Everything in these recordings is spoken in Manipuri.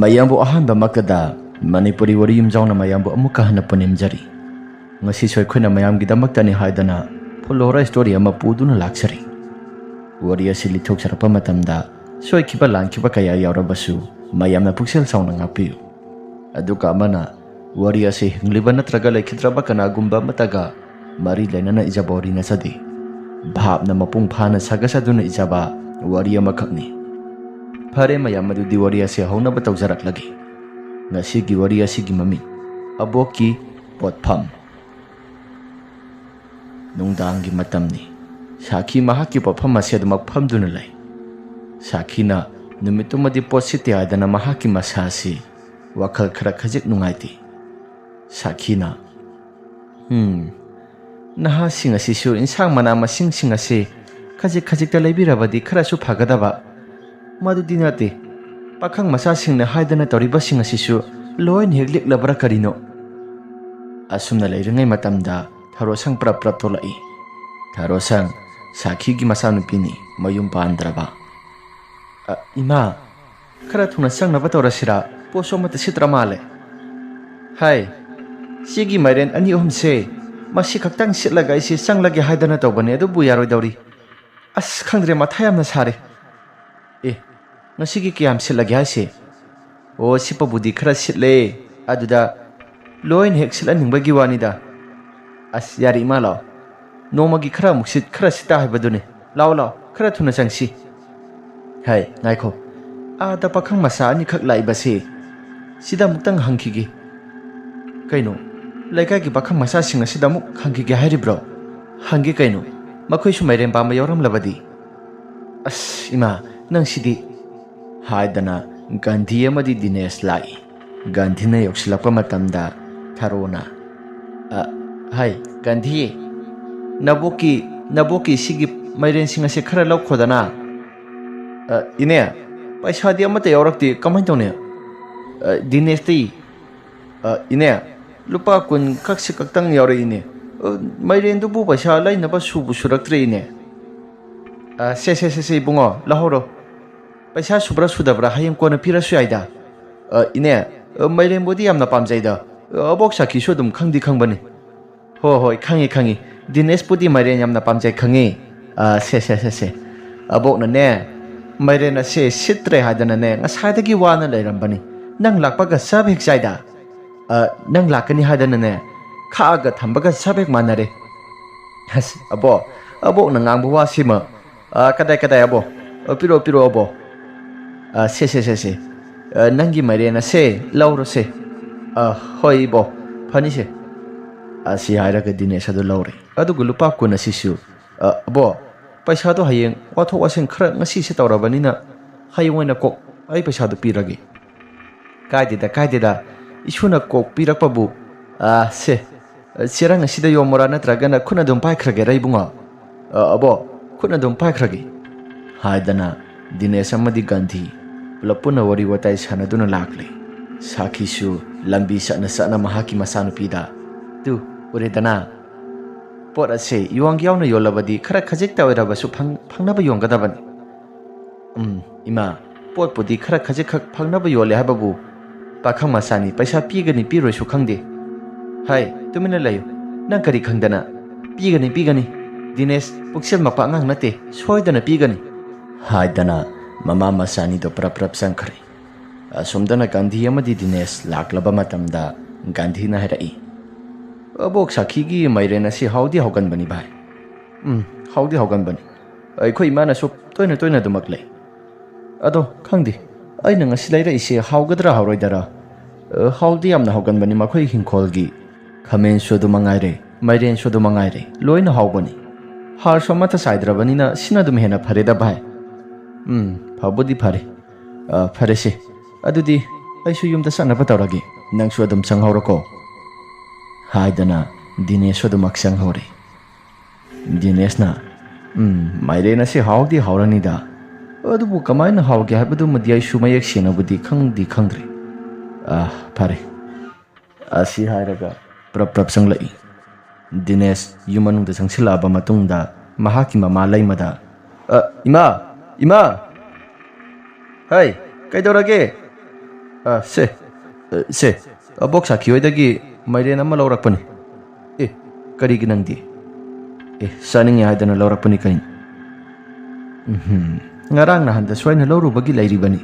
mayambu ahanba makada Manipuri wari yumjauna mayambu amuka hana punemjari ngasi soi khuna mayam gi damaktani haidana phulora story ama puduna laksari wari asili thok sarapa matamda soi khiba langkhiba kaya yaurabasu mayamna puksel sauna ngapiu aduka amana wari ase hingliba natraga lekhidraba kana gumba mataga mari lenana ijabori na sadi bhabna mapung phana sagasaduna ijaba wari amakhakni Pare mayam madudi wari ase hauna batawjarak lagi ngasi gi wari ase gi mami aboki potpham nungdang gi matamni Sakhi mahaki potpham ase dumak phamduna lai Sakhina numitumadi positi adana mahaki masasi wakhal khara khajik nungaiti Sakhina naha singa sisu insang mana masing singa se khajik khajik ta leibirabadi khara su phagadaba Madudi nate pakhang masa singna haidana toriba singa sisu loin heglik labra karino asumna leiringai matamda tharosang prap prap tolai tharosang Sakhi gi masa nupini mayum pandraba ima khara thuna sang naba torasira poso mata sitra male hai sigi mairen ani se masi khaktang sitlaga isi sanglagi haidana tobane adu buyaroi dauri as khangre mathayamna sare Nasigi kiyam silagi hase o sipa budi khara sitle aduda loin hek silan ningbagi wanida as yari malo nomagi khara muksit khara sita haibadune law khara thuna changsi hai ngaikho ada pakhang masa ani khak lai base sida muktang hangkhigi kaino laikai gi pakhang masa singa sida muk hangkhigi hairibro hangi kaino makhoi su mairem ba ma yoram labadi as ima nang sidi Haidana Gandhi amadi Dinesh lai Gandhi na yoksilakpa matamda tharona hai Gandhi naboki sigi mairen singa se khara laukhodana ine paisa di amata yaurakti kamai tone Dinesh ti ine lupa kun kaksi kaktang yaure ine mairen dubu paisa lai naba subu suraktre ine se bungo lahoro Paisa subra sudabra hayam kona pira suyaida ine mairen bodi yamna pamjaida abok Sakhi su dum khangdi khangbani hoi khangi Dinesh bodi mairen yamna pamjai khangi se abok na ne mairen na se sitre hadana ne ngasaidagi wana leirambani nang lakpaga sabek jaida nang lakani hadana ne khaga thambaga sabek manare has abok na ngangbu wa sima kadai abo piro abo se nangi marena se lauro se hoi bo phani se asi haira ka Dinesh adu laure adu gulupa kuna sisu abo paisa do hayeng wathok waseng khara ngasi se tawrabani na hayengona kok ai paisa do pirage kaideda isuna kok pirakpa bu se sirang asida yomora natragana khuna dum pai khrage raibunga abo khuna dum pai khrage haidana Dinesh amadi Gandhi Lapuna wari watai sanaduna lakle Sakhi su lambi sana mahaki masanupida tu uredana pot ase yuang yauna yolabadi khara khajik tawera basu phangnaba yonggadabani ima pot pudi khara khajik khak phangnaba yole hababu pakhang masani paisa pigani piroi su khangde hai tumina layo nang kari khangdana pigani Dinesh puksel mapa ngang nate soidana pigani haidana Mama masani do prap sangkhari asomdana Gandhi amadi Dinesh laklaba matamda Gandhi na harai abok Sakhi gi mairena si haudi hogan bani bhai haudi hogan bani aikhoi mana su toina dumak lai ado khangdi aina ngasi laira ise haugadra hauroidara haudi amna hogan bani makhoi hingkhol gi khamen sodu mangaire mairen sodu mangaire loina haubani har somata saidrabani na sinadum hena phareda bhai Pabudi pare se adudi aisu yumda sanaba tawragi nangsu adum sanghorako haidana Dinesh adum aksanghore Dinesh na mairena se haudi haurani da adubu kamaina hauge habadu madi aisu mayek sena budi khangdre pare asi hairaga prap sanglai Dinesh yumanung da sangsilaba matungda mahaki mama laimada ima hai kaidorage ꯁꯦ ꯑꯕꯣꯛ ꯁꯥꯈꯤ ꯍꯣꯏꯗꯒꯤ ꯃꯥꯏꯔꯦꯟ ꯑꯃ ꯂꯧꯔꯛꯄꯅꯤ ꯀꯔꯤꯒꯤ ꯅꯪꯗꯤ ꯆꯥꯅꯤꯡꯉꯦ ꯍꯥꯏꯗꯅ ꯂꯧꯔꯛꯄꯅꯤ ꯀꯩꯅꯣ ꯉꯔꯥꯡ ꯅꯍꯥꯟꯗ ꯁꯣꯏꯅ ꯂꯧꯔꯨꯕꯒꯤ ꯂꯩꯔꯤꯕꯅꯤ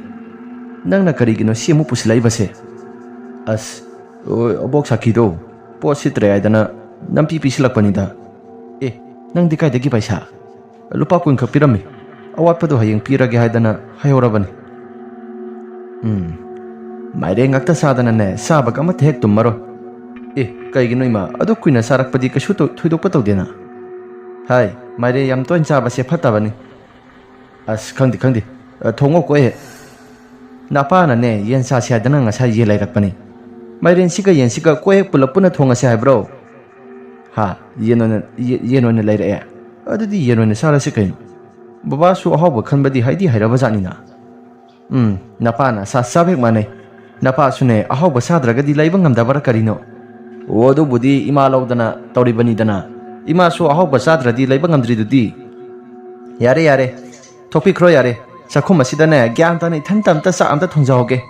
ꯅꯪꯅ ꯀꯔꯤꯒꯤꯅꯣ ꯁꯤ ꯑꯃꯨꯛ ꯄꯨꯁꯤꯜꯂꯛꯏꯕꯁꯦ ꯑꯁ ꯑꯕꯣꯛ ꯁꯥꯈꯤꯗꯣ ꯄꯣꯠ ꯁꯤꯠꯇ꯭ꯔꯦ ꯍꯥꯏꯗꯅ ꯅꯝꯄꯤ ꯄꯤꯁꯤꯜꯂꯛꯄꯅꯤꯗ ꯅꯪꯗꯤ ꯀꯥꯏꯗꯒꯤ ꯄꯩꯁꯥ ꯂꯨꯄꯥ 10 ꯈꯛ ꯄꯤꯔꯝꯃꯤ ꯑꯋꯥꯠꯄꯗꯣ ꯍꯌꯦꯡ ꯄꯤꯔꯒꯦ ꯍꯥꯏꯗꯅ ꯍꯥꯏꯍꯧꯔꯕꯅꯤ ꯃꯥꯏꯔꯦꯟ ꯉꯥꯛꯇ ꯆꯥꯗꯅꯅꯦ ꯆꯥꯕꯒ ꯑꯃꯠꯇ ꯍꯦꯛ ꯇꯨꯝꯃꯔꯣꯏ ꯀꯩꯒꯤꯅꯣ ꯏꯃꯥ ꯑꯗꯨ ꯀꯨꯏꯅ ꯆꯥꯔꯛꯄꯗꯤ ꯀꯩꯁꯨ ꯊꯣꯏꯗꯣꯛꯄ ꯇꯧꯗꯦꯅ ꯍꯥꯏ ꯃꯥꯏꯔꯦꯟ ꯌꯥꯝ ꯇꯣꯏꯅ ꯆꯥꯕꯁꯦ ꯐꯠꯇꯕꯅꯤ ꯑꯁ ꯈꯪꯗꯦ ꯊꯣꯡꯉꯣ ꯀꯣꯛꯑꯦ ꯅꯄꯥꯅꯅꯦ ꯌꯦꯟ ꯆꯥꯁꯦ ꯍꯥꯏꯗꯅ ꯉꯁꯥꯏ ꯌꯦꯟ ꯂꯩꯔꯛꯄꯅꯤ ꯃꯥꯏꯔꯦꯟꯁꯤꯒ ꯌꯦꯟꯁꯤꯒ ꯀꯣꯛꯍꯦꯛ ꯄꯨꯂꯞ ꯄꯨꯟꯅ ꯊꯣꯡꯉꯁꯦ ꯍꯥꯏꯕ꯭ꯔꯣ ꯌꯦꯟ ꯑꯣꯏꯅ ꯂꯩꯔꯛꯑꯦ ꯑꯗꯨꯗꯤ ꯌꯦꯟ ꯑꯣꯏꯅ ꯆꯥꯔꯁꯤ ꯀꯩꯅꯣ ꯕꯕꯥꯁꯨ ꯑꯍꯥꯎꯕ ꯈꯟꯕꯗꯤ ꯍꯩꯔꯕꯖꯥꯠꯅꯤꯅ ꯅꯄꯥꯅ ꯁꯥ ꯆꯥꯕ ꯍꯦꯛ ꯃꯥꯟꯅꯩ ꯅꯄꯥꯁꯨꯅꯦ ꯑꯍꯥꯎꯕ ꯆꯥꯗ꯭ꯔꯒꯗꯤ ꯂꯩꯕ ꯉꯝꯗꯕꯔꯥ ꯀꯔꯤꯅꯣ ꯑꯗꯨꯕꯨꯗꯤ ꯏꯃꯥ ꯂꯧꯗꯅ ꯇꯧꯔꯤꯕꯅꯤꯗꯅ 이마수 아홉바 사드라디 레이방 감드리두디 야래 야래 톡피크로 야래 자콤 마시다네 갸안다네 탄땀따 싸암다 통자오게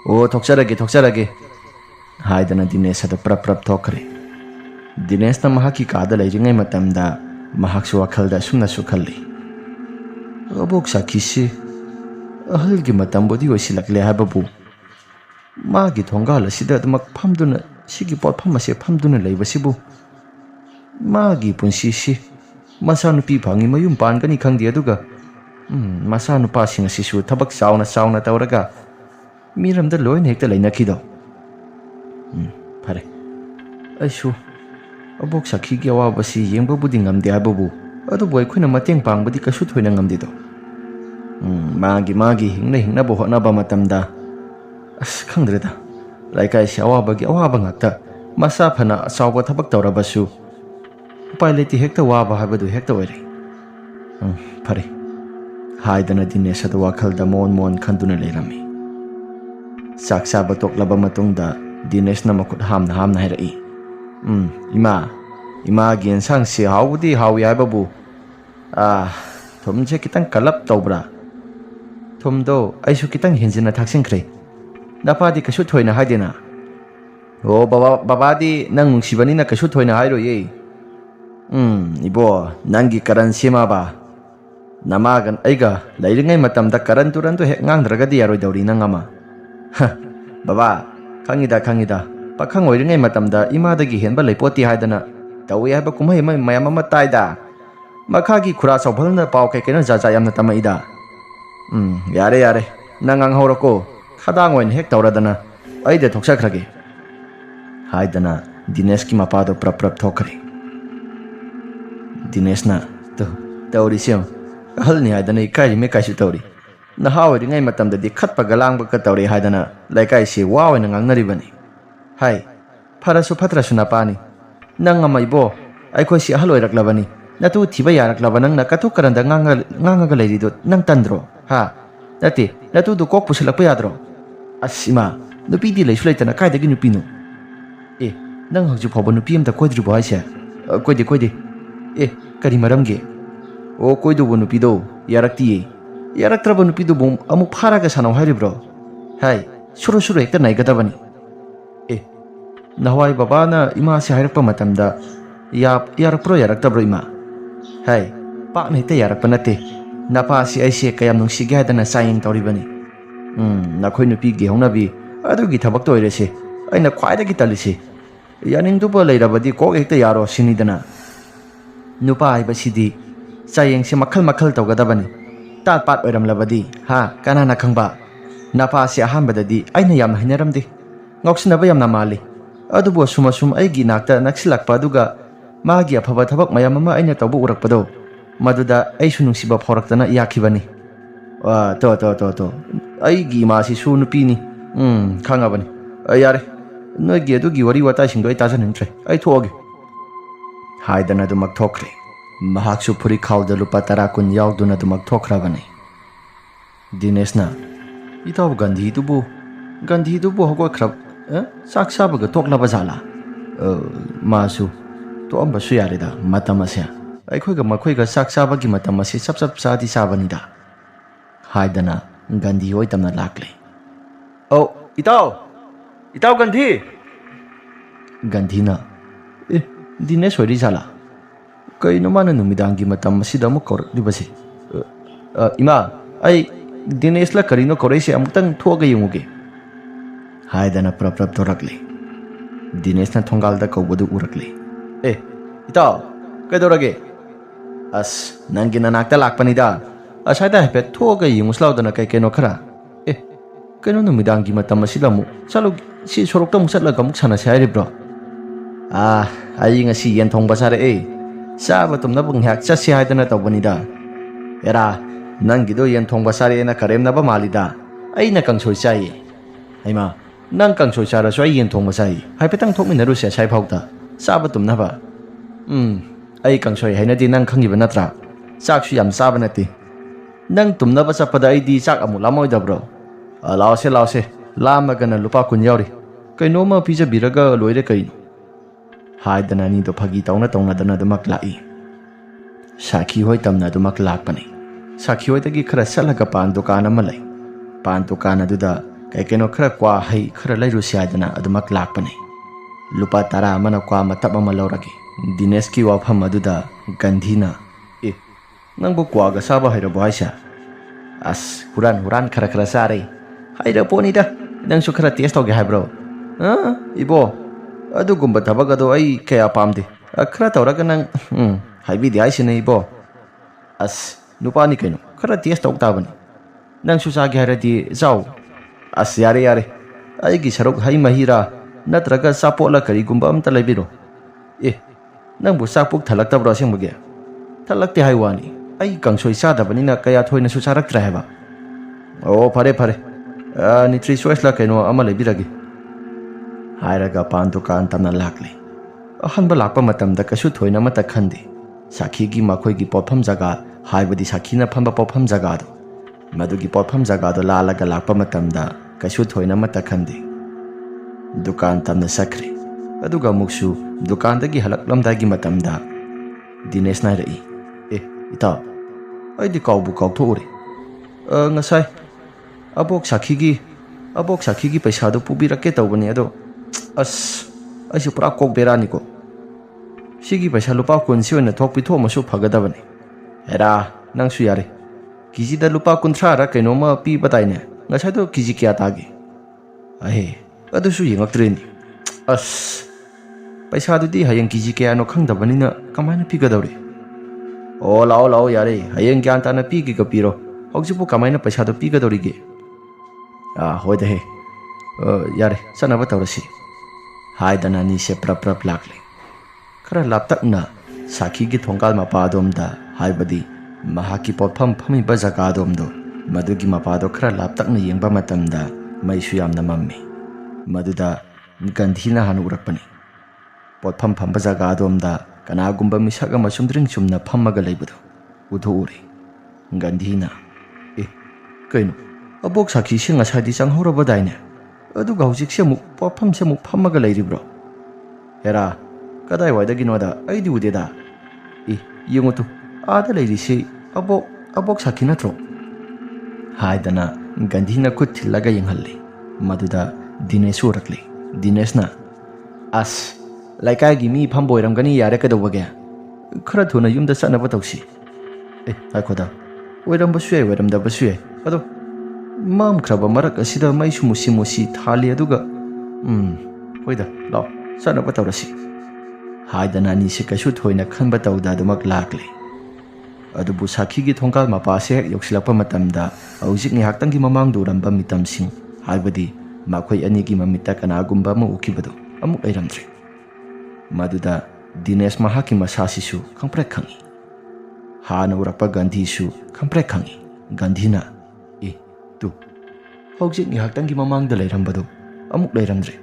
오 독자라게 하이드나 디네스도 프랍프랍 토크리 디네스나 마하키 가다 레이징의 마땀다 마학수 와칼다 숨나수 칼리 어복사 키시 어헐기 마땀보디 오실락레 하바부 마기 동가라 시다도 막 팜두는 시기 뻗 팜마시 팜두는 레이버시부 마기 분시시 마사누피 방이 마윰 반가니 강디 아두가 마사누파싱 시수 타박 사우나 타오라가 미람다 로인 헥다 레이나키도 파레 아이슈 어복 사키기 와바시 옌바부디 ngamde hababu adubu akhuna mateng pangbadi kasu thoina ngamde do magi hingna bo hona ba matamda as khangdreda laikai shawabagi awaba ngakta masa phana asawba thabak tawrabasu upaileti hekta waba habadu hekta oire phare haidana dinesha da wakhalda mon khanduna leirami saksa batok laba matungda dinesh na makut hamna hairai ima gen sang si haudi hawi hababu thumje kitang kalap tawbra thumdo aisu kitang hinjina thaksinkhre napadi kasu thoina haidena o babadi nang nungsibani na kasu thoina hairo ye ibo nangi karan sima ba namagan aiga lairingai matamda karan turanto hek ngangdragadi yaroi dawri nangama baba khangida pakhang oiringai matamda imadagi henba leipoti haidana tawi haba kumai mayam ama taida makhagi khura sawbhalna paw kai kena jaja yamna tamaida yare nangang horako khadang oin hek tawradana aida thoksakrage haidana dinesh ki mapado prap thokre dinesh na to tawri sim halni haidana ikai me kaisu tawri na hawri ngai matamda di khatpa galang ba ka tawri haidana laikai si waw na ngangnari bani hai pharasu phatrasu na pani nang amaibo aikhoi si haloi raklabani natu thiba yaraklaba nang na katu karanda nganga leirido nang tandro nati natu du kok pusilakpa yadro asima nupi di leisu leitana kaidagi nupi no nang hauju phoba nupi amta koidribo haise koide kari maramge o koidubo nupi do yarakti yaraktraba nupi do bum amu pharaga sanau hairibro hai suru hekta naigadabani nahwai baba na ima se hairakpa matamda yarakpro yaraktabro ima hai pa na hita yarakpa nate napa si aise kayam nungsige hadana saying tawribani nakhoi nupi ge hongnabi adugi thabak to oirese aina khwaidagi talise yaning duba leirabadi kok hekta yaro sinidana nupa aiba sidi sayeng se makhal tawgadabani tat pat oiramlabadi kanana khangba napa si ahambadadi aina yamna hinaramde ngoksinaba yamna mali adubo sumasum aigi nakta naksilakpa aduga magi afaba thabak mayam ama aina tawbu urakpado maduda aisu nungsiba phawraktana yakhibani to aigi ma si su nupi ni khangabani yare noigi adugi wari wata singdo ai tajanimtre ai thoge haidana du makthokre mahaksu phuri khawda lupa 10 kun yauduna du makthokrabani dineshna itaw gandhi dubu hogo khrab sak sabaga toklaba jala masu to amba su yarida matamase aikhoiga sak sabagi matamase sap sadi sabanida haidana gandhi hoi tamna lakle Oh, Itao Gandhi. Gandhi na. Dinesh hoiri jala. Kaino mana numidangi matam masida mo korak di basi. Ima, ai Dinesh la karino korai se amutang thuaga yunguge. Haidana prap torakle. Dinesh na thongal da kaubadu urakle. Itao, kaidorage? As nangi nanakta lakpanida. Asada hepet thuaga yunguslaw dana kai keno khara. Kaino numidangi matam masida mo salo si sorokta musatlaga muk sanase hairibro. Ai ngasi yen thongba sare Saba tumna bunghak chasi haidana tawbanida. Era nangido yen thongba sare na karemna ba malida. Ai na kangsoi chai. Aima nang kangsoi chara so ai yen thongba sai. Haipetang thokminaru se sai phauta. Saba tumna ba. Ai kangsoi haina di nang khangiba natra. Chak su yam saba nati. Nang tumna ba chapada ai di chak amu lamoi da bro. Lao se lama gana lupa kun yauri. Kaino ma pija biraga loire kaino. Haidana ni do phagi tauna dana dumak lai. Sakhi hoi tamna dumak lakpani. Sakhi hoi tagi khara salaga pan dukan ama lai. Pan dukan aduda kai keno khara kwa hai khara lai rusia dana adumak lakpani. Lupa tara amana kwa matap ama lauragi. Dinesh ki wafam aduda Gandhi na. Nangbu kwa ga saba hairabo haisha. As huran khara sare. Hairabo ni da. Nang su khara test hoge hai bro. Ibo. Adugumba tabagado ai kaya pamde. Khara tawraga nang haibidi aisine ibo. As nupa ni kaino khara test tok tabani. Nang su sagi hairadi zau. As yare. Ai gi sarok hai mahira natraga sapotla karigumba amta laibiro. Nang bu sapuk thalakta bro singmage. Thalakte haiwani. Ai kangsoi sadabani na kaya thoina su saraktra heba. Oh pare. Nitri soisla kaino ama laibiragi. Hairaga pan dukan tamna lakle. Ahanba lakpa matamda kasu thoina mata khandi. Sakhi gi makhoi gi popham jaga haibadi sakhi na phamba popham jaga do. Madugi popham jaga do lalaga lakpa matamda kasu thoina mata khandi. Dukan tamna sakre. Aduga muksu dukan dagi halaklamda gi matamda Dinesh na rai. Ita. Ai di kaubu thore. Ngasai. Abok sakhi gi paisa do pubirake tawbani ado. As aisu pura kok berani ko. Sigi paisa lupa kunsi oina thok pitho masu phagadabani. Era nang su yare. Kiji da lupa kunthra ra kaino ma pi bataine. Ngasai do kiji kya tage. Adu su yengaktreni. As paisa du di hayang kiji kya no khangdabani na kamaina pigadawre. Oh lao yare hayang gyan ta na pi gi ka piro. Hogjipu kamaina paisa do pigadawrige. Hoi da he. Yare sanaba tawrasi. Haidana ni se prap lakle. Khara laptak na sakhi gi thongkal mapa domda haibadi mahaki popham phami ba jaga domdo madugi mapa do khara laptak na yengba matamda mai su yamna mammi maduda Gandhi na hanu urakpani popham phamba jaga domda kana gumba misaga masumdring sumna phammaga leibudo udho ure Gandhi na kaino abok sakhi singa sadi changhora badaine aduga hujik se muk popham se muk phammaga leiribro hera kadai waida ginoda aidi udeda yengotu ada leirisi abok sakhi natro haidana Gandhi na khut thilaga yenghalle maduda Dinesh urakle Dinesh na as laikai gi mi phamboiram gani yare kadawage khara thuna yumda chanaba tawsi khoda oiram da basue ado mam khraba marak asida mai musi thali aduga hoida law chanaba tawrasi haidana ni se kasu thoina khanba tawda dumak lakle adubu sakhi gi thongkal mapa se yoksilakpa matamda aujik ni haktang gi mamang duramba mitamsing haibadi makhoi ani gi mamita kana gumba ma ukibado amuk airamtre maduda Dinesh mahaki masasisu khangprek khangi hana urapa Gandhi su khangprek khangi Gandhi na tu hojik ni haktang gi mamang da leirambado amuk leiramdre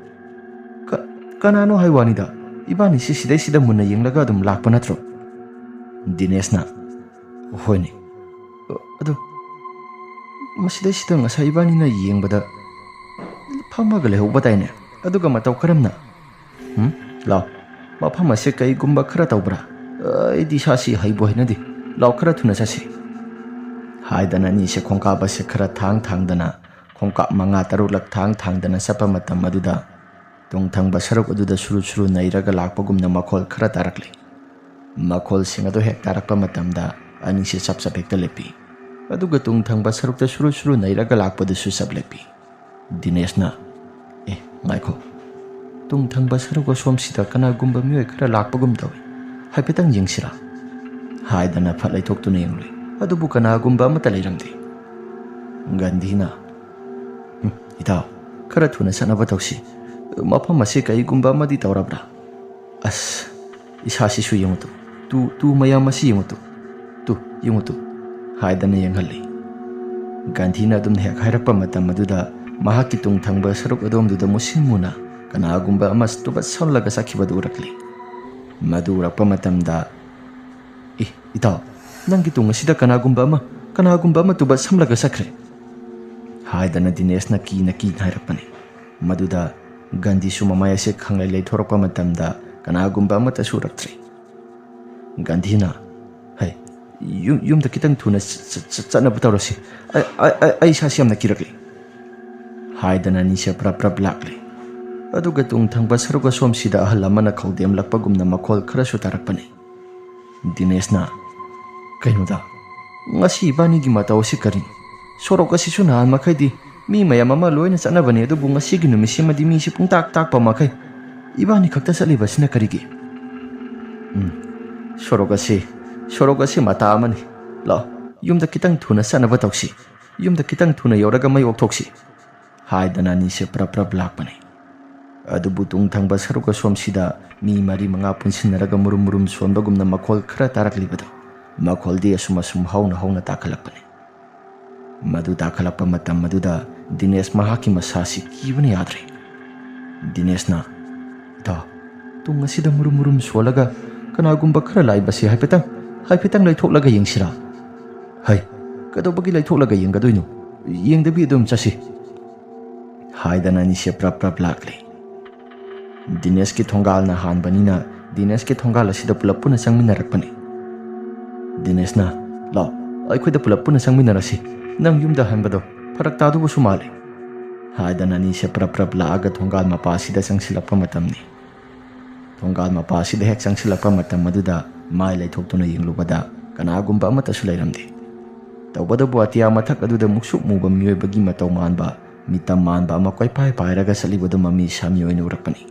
kanano haiwani da ibani sida munna yenglaga dum lakpa natro Dinesh na hoine ado masida ngasai ibani na yengbada phammaga lehobadaine aduga mataw karamna law mafam ase kai gumba khara tawbra idi sasi haibo hinadi law khara thuna sasi haidana ni se khongka ba se khara thang dana khongkap manga tarulak thang thangdana sapa matam aduda tung thangba saruk aduda suru suru nairaga lakpagumna makhol khara tarakli. Makhol sing adu hek tarakpa matamda aningsi sap sap hekta lepi. Aduga tung thangba sarukta suru suru nairaga lakpadasu sap lepi. Dineshna ngaikho tung thangba saruga somsida kanagumba mioi khara lakpagum tawi haipetang yengsira haidana phalai thoktuna yenglui adubu kanagumba amata leiramde. Gandhina itaw khara thuna sanaba tawsi mafam ase kaigumba amadi tawrabra as isasi su yengutu tu mayam asi yengutu yengutu haidana yenghalli. Gandhina adum hek hairappa matam aduda mahaki tung thangba saruk adomduda musimuna kanagumba amas tuba sallaga sakhibadu urakli. Madu urakpa matamda itaw nangi tung asida kanagumba ama tuba samlaga sakre haidana Dineshna ki hairapani. Maduda Gandhi su mamaya se khanglai leithorakpa matamda kanagumba amata suraktri. Gandhina hai yumda kitang thuna chatnaba tawrasi ai sasi amna kirakli haidana nisha prap lakli. Aduga tung thangba saruga somsida ahal amana khaudem lakpagumna makhol kharasu tarakpani. Dineshna kainuda ngasi ibani gi matao si karin sorok asisu nahan makhaidi mi mayam ama loina chanabani adubu ngasi gi numisi madi mi si pungtak takpa makhai ibani khakta saliba sina karigi. Sorok asi mata amani la yumda kitang thuna sanaba tawsi yumda kitang thuna yoraga mai okthoksi haidana nisha prap lakpani. Adubu tung thangba saruga somsida mi mari manga punsinaraga murum sonbagumna makhol khara taraklibado makholdi asum hauna takhalakpani. Madu takhalakpa matam maduda Dinesh mahaki masasi kibani yadre. Dineshna ita tung asida murum solaga kanagumba khara laibasi haipetang laithoklaga yengsira hai kadobagi laithoklaga yenggadoino yengdabi adum chasi haidana nisha prap lakli. Dinesh ki thongal na hanbanina Dinesh ki thongal asida pulap puna sangminarakpani. Dineshna la aikhoida pulap puna sangminarasi nang yumda hanbado farak tadubu sumale haidana nisha prap laaga thongal mapa asida sangsilakpa matamni. Thongal mapa asida hek sangsilakpa matam maduda mai laithoktuna yenglubada kanagumba amata su leiramde. Tawbadabu atiya mathak aduda muksuk muba miyoibagi matau manba mitam manba ama koipai pairaga salibadu mami sami oina urakpani.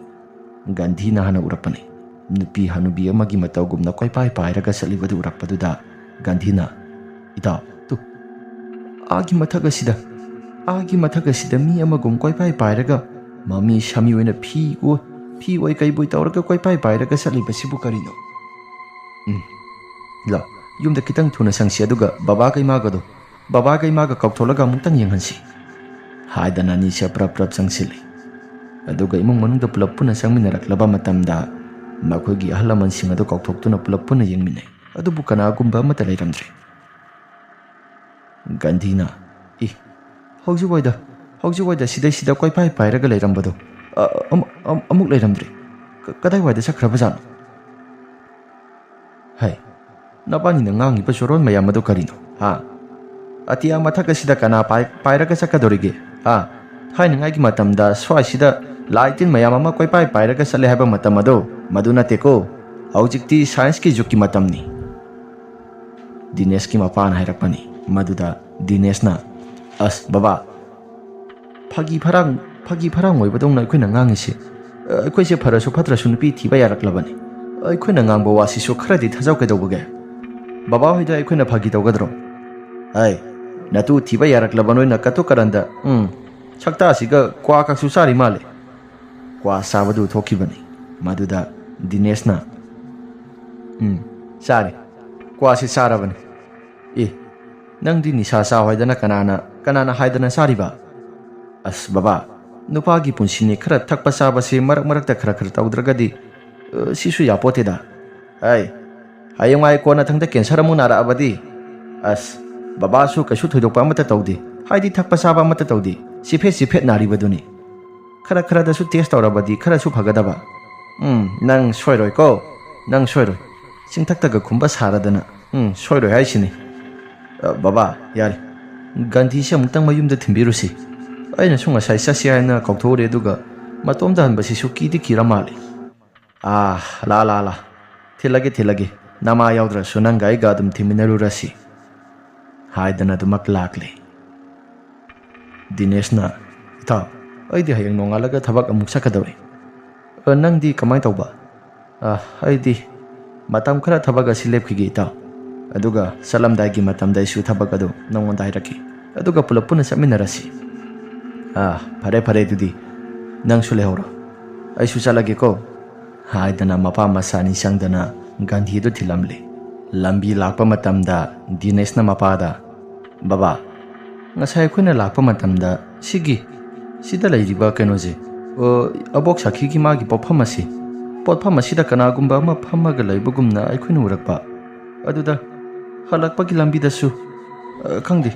Gandhina hana urapani nupi hanubi amagi matawgumna koipai pairaga salibadu urakpaduda Gandhina ita tu agi mathagasida mi amagum koipai pairaga mami sami oina phi oi kaiboi tawraga koipai pairaga salibasibu karino. La yumda kitang thuna sangsi aduga baba kai maga kautholaga amutang yenghansi haidana nisha prap sangsili. Aduga imong manungda pulap puna sangminaraklaba matamda makhoigi ahalaman sing adu kauthokhtuna pulap puna yengminai adubu kanagumba amata leiramdre. Gandhina haujiwaida sida koipai pairaga leirambado amuk leiramdre kadai waida sakhrabajano hai nabani na ngangiba soron mayam adu karino ha atiya mathaga sida kana pairaga sakadorige ha haina ngai matamda swaisida laitin mayam ama koipai pairaga sale haba matam ado maduna teko haujikti science ki jukki matamni. Dinesh ki mapan hairapani maduda Dineshna as baba phagi pharang oibadongna aikoina ngangisi aikoise pharasu phatrasu nupi thiba yaraklabani aikoina ngangba wasisu kharadi thajau kedobage baba hoida aikoina phagi tawgadro ai natu thiba yaraklabanoina kato karanda sakta asiga kwa kaksu sari male kwa sabadu thokibani maduda Dineshna sari kwa si sarabani nangdi nisa sa hoidana kanana haidana sariba as baba nupagi punsini khara thakpa sabase marak khara tawdragadi sisu yapoteda ai hayamai kona thangda cancer munara abadi as baba su kashu thoidokpa amata tawdi haidi thakpa saba amata tawdi sifet naribaduni khara da su test tawrabadi khara su phagadaba nang soiroi ko nang soiroi singthaktaga khumba saradana soiroi haisini baba yare Gandhi se amutang mayumda thimbirusi ꯑꯩꯅꯁꯨ ꯉꯁꯥꯏ ꯆꯠꯁꯤ ꯍꯥꯏꯅ ꯀꯧꯊꯣꯛꯎꯔꯦ ꯑꯗꯨꯒ ꯃꯇꯣꯝꯗ ꯍꯟꯕꯁꯤꯁꯨ ꯀꯤꯗꯤ ꯀꯤꯔ ꯃꯥꯜꯂꯤ ꯂꯥ ꯊꯤꯜꯂꯒꯦ ꯅꯃꯥ ꯌꯥꯎꯗ꯭ꯔꯁꯨ ꯅꯪꯒ ꯑꯩꯒ ꯑꯗꯨꯝ ꯊꯤꯃꯤꯟꯅꯔꯨꯔꯁꯤ ꯍꯥꯏꯗꯅ ꯑꯗꯨꯃꯛ ꯂꯥꯛꯂꯦ ꯗꯤꯅꯦꯁꯅ ꯏꯇꯥꯎ ꯑꯩꯗꯤ ꯍꯌꯦꯡ ꯅꯣꯡꯉꯥꯜꯂꯒ ꯊꯕꯛ ꯑꯃꯨꯛ ꯆꯠꯀꯗꯧꯔꯤ ꯅꯪꯗꯤ ꯀꯃꯥꯏꯅ ꯇꯧꯕ ꯑꯩꯗꯤ ꯃꯇꯝ ꯈꯔ ꯊꯕꯛ ꯑꯁꯤ ꯂꯦꯞꯈꯤꯒꯦ ꯏꯇꯥꯎ ꯑꯗꯨꯒ ꯆꯠꯂꯝꯗꯥꯏꯒꯤ ꯃꯇꯝꯗ ꯑꯩꯁꯨ ꯊꯕꯛ ꯑꯗꯨ ꯅꯪꯉꯣꯟꯗ ꯍꯥꯏꯔꯛꯀꯦ ꯑꯗꯨꯒ ꯄꯨꯂꯞ ꯄꯨꯟꯅ ꯆꯠꯃꯤꯟꯅꯔꯁꯤ ꯐꯔꯦ ꯑꯗꯨꯗꯤ ꯅꯪꯁꯨ ꯂꯩꯍꯧꯔꯣ ꯑꯩꯁꯨ ꯆꯠꯂꯒꯦꯀꯣ ꯍꯥꯏꯗꯅ ꯃꯄꯥ ꯃꯆꯥꯅꯤ ꯆꯪꯗꯅ ꯒꯥꯟꯙꯤꯗꯨ ꯊꯤꯜꯂꯝꯂꯦ ꯂꯝꯕꯤ ꯂꯥꯛꯄ ꯃꯇꯝꯗ ꯗꯤꯅꯦꯁꯅ ꯃꯄꯥꯗ ꯕꯕꯥ ꯉꯁꯥꯏ ꯑꯩꯈꯣꯏꯅ ꯂꯥꯛꯄ ꯃꯇꯝꯗ ꯁꯤꯗ ꯂꯩꯔꯤꯕ ꯀꯩꯅꯣꯁꯦ ꯑꯕꯣꯛ ꯁꯥꯈꯤꯒꯤ ꯃꯥꯒꯤ ꯄꯣꯠꯐꯝ ꯑꯁꯤꯗ ꯀꯅꯥꯒꯨꯝꯕ ꯑꯃ ꯐꯝꯃꯒ ꯂꯩꯕꯒꯨꯝꯅ ꯑꯩꯈꯣꯏꯅ ꯎꯔꯛꯄ ꯑꯗꯨꯗ ꯍꯜꯂꯛꯄꯒꯤ ꯂꯝꯕꯤꯗꯁꯨ ꯈꯪꯗꯦ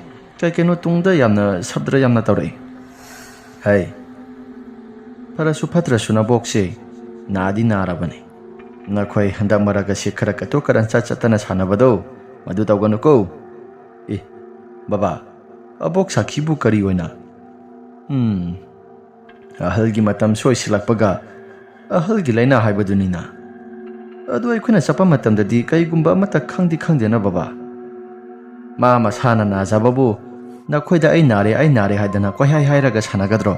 ꯀꯩꯅꯣ ꯇꯨꯡꯗ ꯌꯥꯝꯅ ꯁꯕꯗ꯭ꯔ ꯌꯥꯝꯅ ꯇꯧꯔꯛꯏ ꯐꯔꯁꯨ ꯐꯠꯇ꯭ꯔꯁꯨ ꯅꯕꯣꯛꯁꯦ ꯅꯥꯗꯤ ꯅꯥꯔꯕꯅꯤ ꯅꯈꯣꯏ ꯍꯟꯗꯛ ꯃꯔꯛ ꯑꯁꯤ ꯈꯔ ꯀꯇꯨ ꯀꯔꯟ ꯆꯠꯇꯅ ꯁꯥꯟꯅꯕꯗꯣ ꯃꯗꯨ ꯇꯧꯒꯅꯨꯀꯣ ꯕꯕꯥ ꯑꯕꯣꯛ ꯁꯥꯈꯤꯕꯨ ꯀꯔꯤ ꯑꯣꯏꯅ ꯑꯍꯜꯒꯤ ꯃꯇꯝ ꯁꯣꯏꯁꯤꯜꯂꯛꯄꯒ ꯑꯍꯜꯒꯤ ꯂꯩꯅꯥ ꯍꯥꯏꯕꯗꯨꯅꯤꯅ ꯑꯗꯨ ꯑꯩꯈꯣꯏꯅ ꯆꯠꯄ ꯃꯇꯝꯗꯗꯤ ꯀꯩꯒꯨꯝꯕ ꯑꯃꯠꯇ ꯈꯪꯗꯦꯅ ꯕꯕꯥ ꯃꯥ ꯃꯁꯥꯅ ꯅꯥꯖꯕꯕꯨ ꯅꯈꯣꯏꯗ ꯑꯩ ꯅꯥꯔꯦ ꯍꯥꯏꯗꯅ ꯀꯣꯏꯍꯥꯏ ꯍꯥꯏꯔꯒ ꯁꯥꯟꯅꯒꯗ꯭ꯔꯣ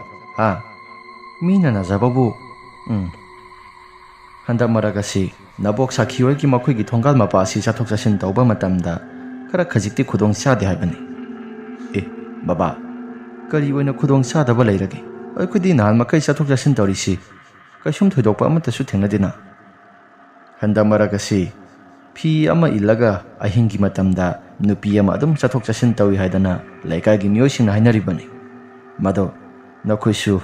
ꯃꯤꯅ ꯅꯥꯖꯕꯕꯨ ꯍꯟꯗꯛ ꯃꯔꯛ ꯑꯁꯤ ꯅꯕꯣꯛ ꯁꯥꯈꯤ ꯍꯣꯏꯒꯤ ꯃꯈꯣꯏꯒꯤ ꯊꯣꯡꯒꯥꯜ ꯃꯄꯥ ꯑꯁꯤ ꯆꯠꯊꯣꯛ ꯆꯠꯁꯤꯟ ꯇꯧꯕ ꯃꯇꯝꯗ ꯈꯔ ꯈꯖꯤꯛꯇꯤ ꯈꯨꯗꯣꯡ ꯆꯥꯗꯦ ꯍꯥꯏꯕꯅꯤ ꯕꯕꯥ ꯀꯔꯤ ꯑꯣꯏꯅ ꯈꯨꯗꯣꯡ ꯆꯥꯗꯕ ꯂꯩꯔꯒꯦ ꯑꯩꯈꯣꯏꯗꯤ ꯅꯍꯥꯟ ꯃꯈꯩ ꯆꯠꯊꯣꯛ ꯆꯠꯁꯤꯟ ꯇꯧꯔꯤꯁꯤ ꯀꯩꯁꯨꯝ ꯊꯣꯏꯗꯣꯛꯄ ꯑꯃꯠꯇꯁꯨ ꯊꯦꯡꯅꯗꯦꯅ ꯍꯟꯗꯛ ꯃꯔꯛ ꯑꯁꯤ ꯐꯤ ꯑꯃ ꯏꯜꯂꯒ ꯑꯍꯤꯡꯒꯤ ꯃꯇꯝꯗ ꯅꯨꯄꯤ ꯑꯃ ꯑꯗꯨꯝ ꯆꯠꯊꯣꯛ ꯆꯠꯁꯤꯟ ꯇꯧꯏ ꯍꯥꯏꯗꯅ ꯂꯩꯀꯥꯏꯒꯤ ꯃꯤꯑꯣꯏꯁꯤꯡꯅ ꯍꯥꯏꯅꯔꯤꯕꯅꯤ ꯃꯗꯣ ꯅꯈꯣꯏꯁꯨ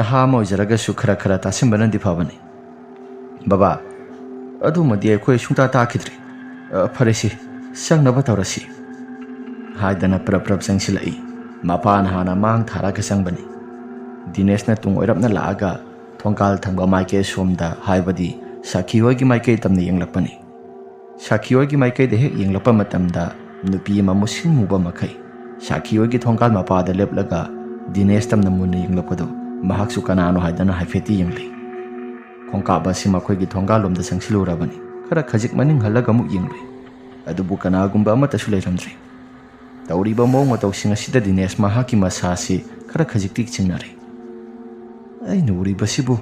ꯅꯍꯥ ꯑꯃ ꯑꯣꯏꯖꯔꯒꯁꯨ ꯈꯔ ꯇꯥꯁꯤꯟꯕꯅꯗꯤ ꯐꯕꯅꯤ ꯕꯕꯥ ꯑꯗꯨꯃꯗꯤ ꯑꯩꯈꯣꯏ ꯁꯨꯡꯇꯥ ꯇꯥꯈꯤꯗ꯭ꯔꯤ ꯐꯔꯦꯁꯤ ꯆꯪꯅꯕ ꯇꯧꯔꯁꯤ ꯍꯥꯏꯗꯅ ꯄ꯭ꯔꯞ ꯆꯪꯁꯤꯜꯂꯛꯏ ꯃꯄꯥꯅ ꯍꯥꯟꯅ ꯃꯥꯡ ꯊꯥꯔꯒ ꯆꯪꯕꯅꯤ ꯗꯤꯅꯦꯁꯅ ꯇꯨꯡ ꯑꯣꯏꯔꯞꯅ ꯂꯥꯛꯑꯒ ꯊꯣꯡꯒꯥꯜ ꯊꯪꯕ ꯃꯥꯏꯀꯩ ꯁꯣꯝꯗ ꯍꯥꯏꯕꯗꯤ ꯁꯥꯈꯤ ꯍꯣꯏꯒꯤ ꯃꯥꯏꯀꯩ ꯇꯝꯅ ꯌꯦꯡꯂꯛꯄꯅꯤ ꯁꯥꯈꯤ ꯍꯣꯏꯒꯤ ꯃꯥꯏꯀꯩꯗ ꯍꯦꯛ ꯌꯦꯡꯂꯛꯄ ꯃꯇꯝꯗ ꯅꯨꯄꯤ ꯑꯃ ꯃꯨꯁꯤꯟ ꯃꯨꯕ ꯃꯈꯩ ꯁꯥꯈꯤ ꯍꯣꯏꯒꯤ ꯊꯣꯡꯒꯥꯜ ꯃꯄꯥꯗ ꯂꯦꯞꯂꯒ ꯗꯤꯅꯦꯁ ꯇꯝꯅ ꯃꯨꯟꯅ ꯌꯦꯡꯂꯛꯄꯗꯨ ꯃꯍꯥꯛꯁꯨ ꯀꯅꯥꯅꯣ ꯍꯥꯏꯗꯅ ꯍꯥꯏꯐꯦꯠꯇꯤ ꯌꯦꯡꯂꯤ ꯈꯣꯡꯀꯥꯞ ꯑꯁꯤ ꯃꯈꯣꯏꯒꯤ ꯊꯣꯡꯒꯥꯜꯂꯣꯝꯗ ꯆꯪꯁꯤꯜꯂꯨꯔꯕꯅꯤ ꯈꯔ ꯈꯖꯤꯛ ꯃꯅꯤꯡ ꯍꯜꯂꯒ ꯑꯃꯨꯛ ꯌꯦꯡꯂꯨꯏ ꯑꯗꯨꯕꯨ ꯀꯅꯥꯒꯨꯝꯕ ꯑꯃꯠꯇꯁꯨ ꯂꯩꯔꯝꯗ꯭ꯔꯤ ꯇꯧꯔꯤꯕ ꯃꯑꯣꯡ ꯃꯇꯧꯁꯤꯡ ꯑꯁꯤꯗ ꯗꯤꯅꯦꯁ ꯃꯍꯥꯛꯀꯤ ꯃꯁꯥ ꯑꯁꯤꯈꯔ ꯈꯖꯤꯛꯇꯤ ꯆꯤꯡꯅꯔꯦ ꯑꯩꯅ ꯎꯔꯤꯕꯁꯤꯕꯨ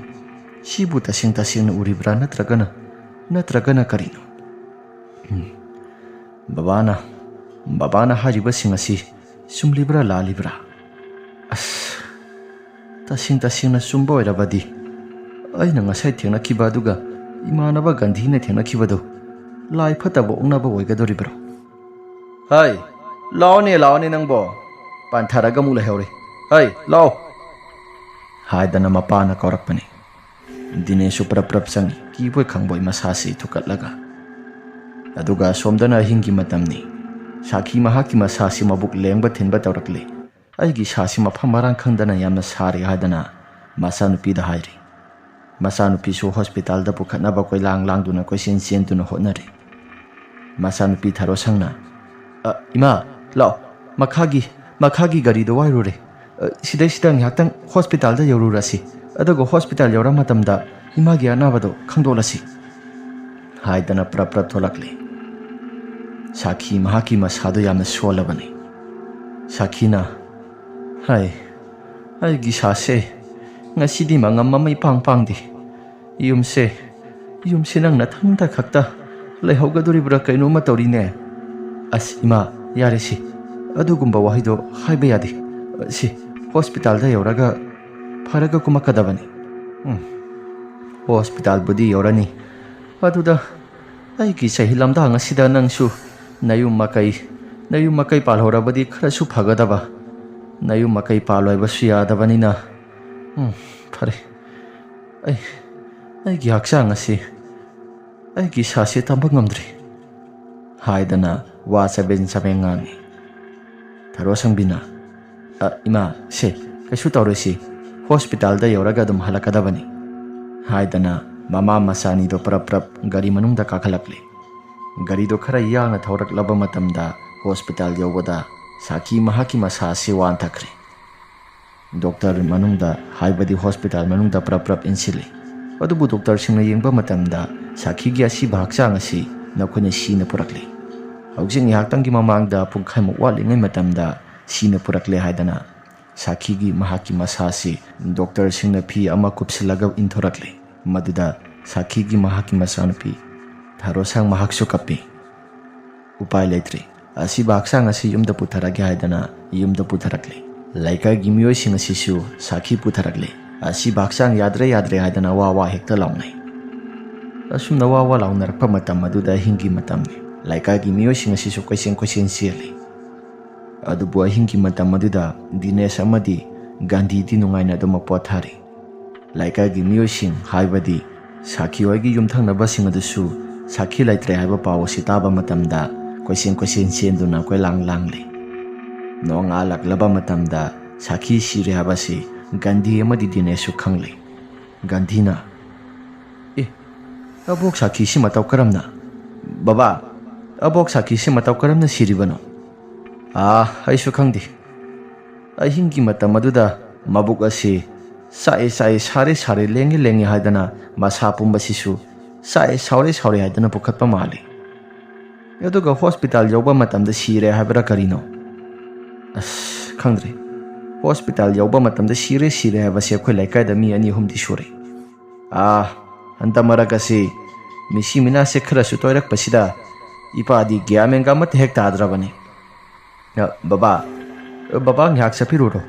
ꯇꯁꯦꯡꯅ ꯎꯔꯤꯕ꯭ꯔꯥ ꯅꯠꯇ꯭ꯔꯒꯅ ꯀꯔꯤꯅꯣ ꯕꯕꯥꯅ ꯍꯥꯏꯔꯤꯕꯁꯤꯡ ꯑꯁꯤ ꯆꯨꯝꯂꯤꯕ꯭ꯔꯥ ꯂꯥꯜꯂꯤꯕ꯭ꯔꯥ ꯇꯁꯦꯡꯅ ꯆꯨꯝꯕ ꯑꯣꯏꯔꯕꯗꯤ ꯑꯩꯅ ꯉꯁꯥꯏ ꯊꯦꯡꯅꯈꯤꯕ ꯑꯗꯨꯒ ꯏꯃꯥꯟꯅꯕ ꯒꯥꯟꯙꯤꯅ ꯊꯦꯡꯅꯈꯤꯕꯗꯨ ꯂꯥꯏ ꯐꯠꯇꯕ ꯑꯣꯛꯅꯕ ꯑꯣꯏꯒꯗꯧꯔꯤꯕ꯭ꯔꯣ ꯂꯥꯛꯑꯣꯅꯦ ꯅꯪꯕꯣ ꯄꯥꯟꯊꯔꯒ ꯑꯃꯨꯛ ꯂꯩꯍꯧꯔꯦ ꯂꯥꯛꯑꯣ ꯍꯥꯏꯗꯅ ꯃꯄꯥꯅ ꯀꯧꯔꯛꯄꯅꯤ ꯗꯤꯅꯦꯁꯁꯨ ꯄ꯭ꯔꯞ ꯆꯪꯉꯤ ꯀꯤꯕꯣꯏ ꯈꯪꯕꯣꯏ ꯃꯁꯥꯁꯤ ꯊꯨꯀꯠꯂꯒ ꯑꯗꯨꯒ ꯑꯁꯣꯝꯗꯅ ꯑꯍꯤꯡꯒꯤ ꯃꯇꯝꯅꯤ ꯁꯥꯈꯤ ꯃꯍꯥꯛꯀꯤ ꯃꯁꯥꯁꯤ ꯃꯕꯨꯛ ꯂꯦꯡꯕ ꯊꯤꯟꯕ ꯇꯧꯔꯛꯂꯤ ꯑꯩꯒꯤ ꯏꯁꯥꯁꯤ ꯃꯐꯝ ꯃꯔꯥꯡ ꯈꯪꯗꯅ ꯌꯥꯝꯅ ꯁꯥꯔꯦ ꯍꯥꯏꯗꯅ ꯃꯆꯥꯅꯨꯄꯤꯗ ꯍꯥꯏꯔꯤ ꯃꯆꯥꯅꯨꯄꯤꯁꯨ ꯍꯣꯁꯄꯤꯇꯥꯜꯗ ꯄꯨꯈꯠꯅꯕ ꯀꯣꯏꯂꯥꯡ ꯂꯥꯡꯗꯨꯅ ꯀꯣꯏꯆꯦꯟ ꯆꯦꯟꯗꯨꯅ ꯍꯣꯠꯅꯔꯤ ꯃꯆꯥꯅꯨꯄꯤ ꯊꯥꯔꯣꯁꯪꯅ ꯏꯃꯥ ꯂꯥꯛꯑꯣ ꯃꯈꯥꯒꯤ ꯒꯥꯔꯤꯗꯣ ꯋꯥꯏꯔꯨꯔꯦ ꯁꯤꯗꯩꯁꯤꯗ ꯉꯥꯏꯍꯥꯛꯇꯪ ꯍꯣꯁꯄꯤꯇꯥꯜꯗ ꯌꯧꯔꯨꯔꯁꯤ ꯑꯗꯨꯒ ꯍꯣꯁꯄꯤꯇꯥꯜ ꯌꯧꯔ ꯃꯇꯝꯗ ꯏꯃꯥꯒꯤ ꯑꯅꯥꯕꯗꯣ ꯈꯪꯗꯣꯛꯂꯁꯤ ꯍꯥꯏꯗꯅ ꯄ꯭ꯔꯞ ꯊꯣꯛꯂꯛꯂꯤ ꯁꯥꯈꯤ ꯃꯍꯥꯛꯀꯤ ꯃꯁꯥꯗꯣ ꯌꯥꯝꯅ ꯁꯣꯜꯂꯕꯅꯤ ꯁꯥꯈꯤꯅ ꯑꯩꯒꯤ ꯏꯁꯥꯁꯦ ꯉꯁꯤꯗꯤ ꯃꯉꯝ ꯑꯃ ꯏꯄꯥꯡ ꯄꯥꯡꯗꯦ ꯌꯨꯝꯁꯦ ꯅꯪ ꯅꯊꯟꯇ ꯈꯛꯇ ꯂꯩꯍꯧꯒꯗꯣꯔꯤꯕ꯭ꯔꯥ ꯀꯩꯅꯣꯝꯃ ꯇꯧꯔꯤꯅꯦ ꯏꯃꯥ ꯌꯥꯔꯦ ꯑꯗꯨꯒꯨꯝꯕ ꯋꯥꯍꯩꯗꯣ ꯍꯥꯏꯕ ꯌꯥꯗꯦ ꯁꯤ ꯍꯣꯁꯄꯤꯇꯥꯜꯗ ꯌꯧꯔꯒ ꯐꯔꯒ ꯀꯨꯝꯃꯛꯀꯗꯕꯅꯤ ꯍꯣꯁꯄꯤꯇꯥꯜꯕꯨꯗꯤ ꯌꯧꯔꯅꯤ ꯑꯗꯨꯗ ꯑꯩꯒꯤ ꯆꯍꯤ ꯂꯝꯗꯥꯡ ꯑꯁꯤꯗ ꯅꯪꯁꯨ ꯅꯌꯨꯝ ꯃꯀꯩ ꯄꯥꯜꯍꯧꯔꯕꯗꯤ ꯈꯔꯁꯨ ꯐꯒꯗꯕ ꯅꯌꯨꯝ ꯃꯀꯩ ꯄꯥꯜꯂꯣꯏꯕꯁꯨ ꯌꯥꯗꯕꯅꯤꯅ ꯐꯔꯦ ꯑꯩꯒꯤ ꯍꯛꯆꯥꯡ ꯑꯁꯤ ꯑꯩꯒꯤ ꯏꯁꯥꯁꯤ ꯇꯝꯕ ꯉꯝꯗ꯭ꯔꯤ ꯍꯥꯏꯗꯅ ꯋꯥ ꯆꯕꯦꯡ ꯉꯥꯡꯉꯤ ꯊꯥꯔꯣꯁꯪꯕꯤꯅ ꯏꯃꯥ ꯀꯩꯁꯨ ꯇꯧꯔꯣꯏꯁꯤ ꯍꯣꯁꯄꯤꯇꯥꯜꯗ ꯌꯧꯔꯒ ꯑꯗꯨꯝ ꯍꯜꯂꯛꯀꯗꯕꯅꯤ ꯍꯥꯏꯗꯅ ꯃꯃꯥ ꯃꯆꯥꯅꯤꯗꯣ ꯄ꯭ꯔꯞ ꯒꯥꯔꯤ ꯃꯅꯨꯡꯗ ꯀꯥꯈꯠꯂꯛꯂꯤ ꯒꯥꯔꯤꯗꯣ ꯈꯔ ꯌꯥꯡꯅ ꯗꯣꯛꯇꯔ ꯃꯅꯨꯡꯗ ꯍꯥꯏꯕꯗꯤ ꯍꯣꯁꯄꯤꯇꯥꯜ ꯃꯅꯨꯡꯗ ꯄ꯭ꯔꯞ ꯏꯟꯁꯤꯜꯂꯤ ꯑꯗꯨꯕꯨ ꯗꯣꯛꯇꯔꯁꯤꯡꯅ ꯌꯦꯡꯕ ꯃꯇꯝꯗ ꯁꯥꯈꯤꯒꯤ ꯑꯁꯤꯕ ꯍꯛꯆꯥꯡ ꯑꯁꯤ ꯅꯈꯣꯏꯅ ꯁꯤꯅ ꯄꯨꯔꯛꯂꯤ ꯍꯧꯖꯤꯛ ꯉꯥꯏꯍꯥꯛꯇꯪꯒꯤ ꯃꯃꯥꯡꯗ ꯄꯨꯡꯈꯥꯏꯃꯨꯛ ꯋꯥꯠꯂꯤꯉꯩ ꯃꯇꯝꯗ ꯁꯤꯅ ꯄꯨꯔꯛꯂꯦ ꯍꯥꯏꯗꯅ ꯁꯥꯈꯤꯒꯤ ꯃꯍꯥꯛꯀꯤ ꯃꯁꯥꯁꯤ ꯗꯣꯛꯇꯔꯁꯤꯡꯅ ꯐꯤ ꯑꯃ ꯀꯨꯞꯁꯤꯜꯂꯒ ꯏꯟꯊꯣꯔꯛꯂꯤ ꯃꯗꯨꯗ ꯁꯥꯈꯤꯒꯤ ꯃꯍꯥꯛꯀꯤ ꯃꯆꯥꯅꯨꯄꯤ ꯊꯥꯔꯣꯁꯥꯡ ꯃꯍꯥꯛꯁꯨ ꯀꯞꯄꯤ ꯎꯄꯥꯏ ꯂꯩꯇ꯭ꯔꯤ ꯑꯁꯤꯕ ꯍꯛꯆꯥꯡ ꯑꯁꯤ ꯌꯨꯝꯗ ꯄꯨꯊꯔꯒꯦ ꯍꯥꯏꯗꯅ ꯌꯨꯝꯗ ꯄꯨꯊꯔꯛꯂꯤ ꯂꯩꯀꯥꯏꯒꯤ ꯃꯤꯑꯣꯏꯁꯤꯡ ꯑꯁꯤꯁꯨ ꯁꯥꯈꯤ ꯄꯨꯊꯔꯛꯂꯤ ꯑꯁꯤꯕ ꯍꯛꯆꯥꯡ ꯌꯥꯗ꯭ꯔꯦ ꯍꯥꯏꯗꯅ ꯋꯥ ꯍꯦꯛꯇ ꯂꯥꯎꯅꯩ ꯑꯁꯨꯝꯅ ꯋꯥ ꯂꯥꯎꯅꯔꯛꯄ ꯃꯇꯝ ꯑꯗꯨꯗ ꯑꯍꯤꯡꯒꯤ ꯃꯇꯝꯅꯤ ꯂꯩꯀꯥꯏꯒꯤ ꯃꯤꯑꯣꯏꯁꯤꯡ ꯑꯁꯤꯁꯨ ꯀꯣꯏꯆꯦꯟ ꯆꯦꯜꯂꯤ ꯑꯗꯨꯕꯨ ꯑꯍꯤꯡꯒꯤ ꯃꯇꯝ ꯑꯗꯨꯗ ꯗꯤꯅꯦꯁ ꯑꯃꯗꯤ ꯒꯥꯟꯙꯤꯗꯤ ꯅꯨꯡꯉꯥꯏꯅ ꯑꯗꯨꯃꯛ ꯄꯣꯊꯥꯔꯤ ꯂꯩꯀꯥꯏꯒꯤ ꯃꯤꯑꯣꯏꯁꯤꯡ ꯍꯥꯏꯕꯗꯤ ꯁꯥꯈꯤ ꯍꯣꯏꯒꯤ ꯌꯨꯝꯊꯪꯅꯕꯁꯤꯡ ꯑꯗꯨꯁꯨ ꯁꯥꯈꯤ ꯂꯩꯇ꯭ꯔꯦ ꯍꯥꯏꯕ ꯄꯥꯎ ꯑꯁꯤ ꯇꯥꯕ ꯃꯇꯝꯗ ꯀꯣꯏꯆꯦꯟ ꯆꯦꯟꯗꯨꯅ ꯀꯣꯏꯂꯥꯡ ꯂꯥꯡꯂꯤ ꯅꯣꯡꯉꯥꯜꯂꯛꯂꯕ ꯃꯇꯝꯗ ꯁꯥꯈꯤ ꯁꯤꯔꯦ ꯍꯥꯏꯕꯁꯤ ꯒꯥꯟꯙꯤ ꯑꯃꯗꯤ ꯗꯤꯅꯦꯁꯁꯨ ꯈꯪꯂꯤ ꯒꯥꯟꯙꯤꯅ ꯑꯕꯣꯛ ꯁꯥꯈꯤꯁꯤ ꯃꯇꯧ ꯀꯔꯝꯅ ꯕꯕꯥ ꯑꯕꯣꯛ ꯁꯥꯈꯤꯁꯤ ꯃꯇꯧ ꯀꯔꯝꯅ ꯁꯤꯔꯤꯕꯅꯣ ꯑꯩꯁꯨ ꯈꯪꯗꯦ ꯑꯍꯤꯡꯒꯤ ꯃꯇꯝ ꯑꯗꯨꯗ ꯃꯕꯨꯛ ꯑꯁꯤ ꯆꯥꯛꯑꯦ ꯁꯥꯔꯦ ꯂꯦꯡꯉꯦ ꯍꯥꯏꯗꯅ ꯃꯁꯥ ꯄꯨꯝꯕꯁꯤꯁꯨ ꯆꯥꯛꯑꯦ ꯁꯥꯎꯔꯦ ꯍꯥꯏꯗꯅ ꯄꯨꯈꯠꯄ ꯃꯥꯜꯂꯤ ꯑꯗꯨꯒ ꯍꯣꯁꯄꯤꯇꯥꯜ ꯌꯧꯕ ꯃꯇꯝꯗ ꯁꯤꯔꯦ ꯍꯥꯏꯕ꯭ꯔꯥ ꯀꯔꯤꯅꯣ ꯈꯪꯗ꯭ꯔꯦ ꯍꯣꯁꯄꯤꯇꯥꯜ ꯌꯧꯕ ꯃꯇꯝꯗ ꯁꯤꯔꯦ ꯍꯥꯏꯕꯁꯤ ꯑꯩꯈꯣꯏ ꯂꯩꯀꯥꯏꯗ ꯃꯤ 2-3 ꯁꯨꯔꯦ ꯍꯟꯗꯛ ꯃꯔꯛ ꯑꯁꯤ ꯃꯤꯁꯤ ꯃꯤꯅꯥꯁꯦ ꯈꯔꯁꯨ ꯇꯣꯏꯔꯛꯄꯁꯤꯗ ꯏꯄꯥꯗꯤ ꯒ꯭ꯌꯥꯟ ꯃꯦꯟꯒ ꯑꯃꯠꯇ ꯍꯦꯛ ꯇꯥꯗ꯭ꯔꯕꯅꯤ ꯕꯕꯥ ꯉꯥꯏꯍꯥꯛ ꯆꯠꯄꯤꯔꯨꯔꯣ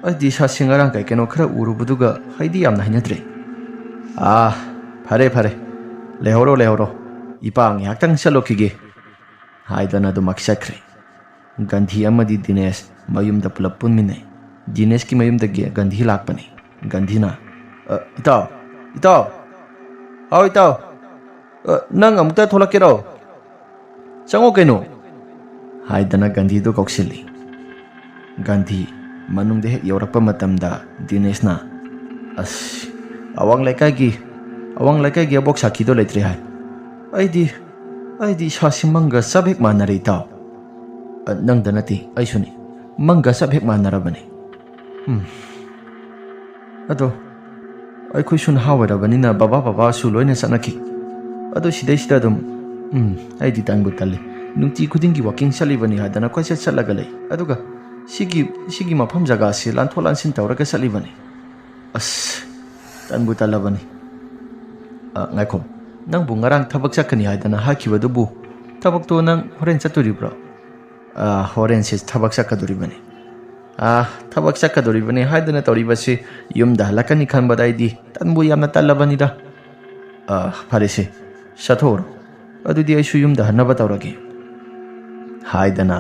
ꯑꯩꯗꯤ ꯏꯁꯥꯁꯤ ꯉꯔꯥꯡ ꯀꯩꯅꯣ ꯈꯔ ꯎꯔꯨꯕꯗꯨꯒ ꯑꯩꯗꯤ ꯌꯥꯝꯅ ꯍꯩꯅꯗ꯭ꯔꯦ ꯐꯔꯦ ꯂꯩꯍꯧꯔꯣ ꯏꯄꯥ ꯉꯥꯏꯍꯥꯛꯇꯪ ꯆꯠꯂꯨꯈꯤꯒꯦ ꯍꯥꯏꯗꯅ ꯑꯗꯨꯃꯛ ꯆꯠꯈ꯭ꯔꯦ ꯒꯥꯟꯙꯤ ꯑꯃꯗꯤ ꯗꯤꯅꯦꯁ ꯃꯌꯨꯝꯗ ꯄꯨꯂꯞ ꯄꯨꯟꯃꯤꯟꯅꯩ ꯗꯤꯅꯦꯁꯀꯤ ꯃꯌꯨꯝꯗꯒꯤ ꯒꯥꯟꯙꯤ ꯂꯥꯛꯄꯅꯤ ꯒꯥꯟꯙꯤꯅ ꯏꯇꯥꯎ ꯏꯇꯥꯎ ꯅꯪ ꯑꯃꯨꯛꯇ ꯊꯣꯛꯂꯛꯀꯦꯔꯣ ꯆꯪꯉꯣ ꯀꯩꯅꯣ ꯍꯥꯏꯗꯅ ꯒꯥꯟꯙꯤꯗꯨ ꯀꯧꯁꯤꯜꯂꯤ ꯒꯥꯟꯙꯤ ꯃꯅꯨꯡꯗ ꯍꯦꯛ ꯌꯧꯔꯛꯄ ꯃꯇꯝꯗ ꯗꯤꯅꯦꯁꯅ ꯑꯋꯥꯡ ꯂꯩꯀꯥꯏꯒꯤ ꯑꯕꯣꯛ ꯁꯥꯈꯤꯗꯣ ꯂꯩꯇ꯭ꯔꯦ ꯍꯥꯏ ꯑꯩꯗꯤ ꯏꯁꯥꯁꯤ ꯃꯪꯒ ꯆꯞ ꯍꯦꯛ ꯃꯥꯟꯅꯔꯦ ꯏꯇꯥꯎ ꯅꯪꯗ ꯅꯠꯇꯦ ꯑꯩꯁꯨꯅꯤ ꯃꯪꯒ ꯆꯞ ꯍꯦꯛ ꯃꯥꯟꯅꯔꯕꯅꯤ ꯑꯗꯣ ꯑꯩꯈꯣꯏꯁꯨ ꯅꯍꯥ ꯑꯣꯏꯔꯕꯅꯤꯅ ꯕꯕꯥꯁꯨ ꯂꯣꯏꯅ ꯆꯠꯅꯈꯤ ꯑꯗꯣ ꯁꯤꯗꯩꯁꯤꯗ ꯑꯗꯨꯝ ꯑꯩꯗꯤ ꯇꯟꯕꯨ ꯇꯜꯂꯤ ꯅꯨꯡꯇꯤ ꯈꯨꯗꯤꯡꯒꯤ ꯋꯥꯛꯀꯤꯡ ꯆꯠꯂꯤꯕꯅꯤ ꯍꯥꯏꯗꯅ ꯀꯣꯏꯆꯠ ꯆꯠꯂꯒ ꯂꯩ ꯑꯗꯨꯒ ꯁꯤꯒꯤ ꯃꯐꯝ ꯖꯒꯥꯁꯤ ꯂꯥꯟꯊꯣꯛ ꯂꯥꯟꯁꯤꯟ ꯇꯧꯔꯒ ꯆꯠꯂꯤꯕꯅꯤ ꯇꯟꯕꯨ ꯇꯜꯂꯕꯅꯤ ꯉꯥꯏꯈꯣ ꯅꯪꯕꯨ ꯉꯔꯥꯡ ꯊꯕꯛ ꯆꯠꯀꯅꯤ ꯍꯥꯏꯗꯅ ꯍꯥꯏꯈꯤꯕꯗꯨꯕꯨ ꯊꯕꯛꯇꯣ ꯅꯪ ꯍꯣꯔꯦꯟ ꯆꯠꯇꯣꯔꯤꯕ꯭ꯔꯣ ꯍꯣꯔꯦꯟꯁꯤ ꯊꯕꯛ ꯆꯠꯀꯗꯣꯔꯤꯕꯅꯤ ꯊꯕꯛ ꯆꯠꯀꯗꯣꯔꯤꯕꯅꯤ ꯍꯥꯏꯗꯅ ꯇꯧꯔꯤꯕꯁꯤ ꯌꯨꯝꯗ ꯍꯜꯂꯛꯀꯅꯤ ꯈꯟꯕꯗ ꯑꯩꯗꯤ ꯇꯟꯕꯨ ꯌꯥꯝꯅ ꯇꯜꯂꯕꯅꯤꯗ ꯐꯔꯦꯁꯦ ꯆꯠꯊꯣꯛꯎꯔꯣ ꯑꯗꯨꯗꯤ ꯑꯩꯁꯨ ꯌꯨꯝꯗ ꯍꯟꯅꯕ ꯇꯧꯔꯒꯦ ꯍꯥꯏꯗꯅ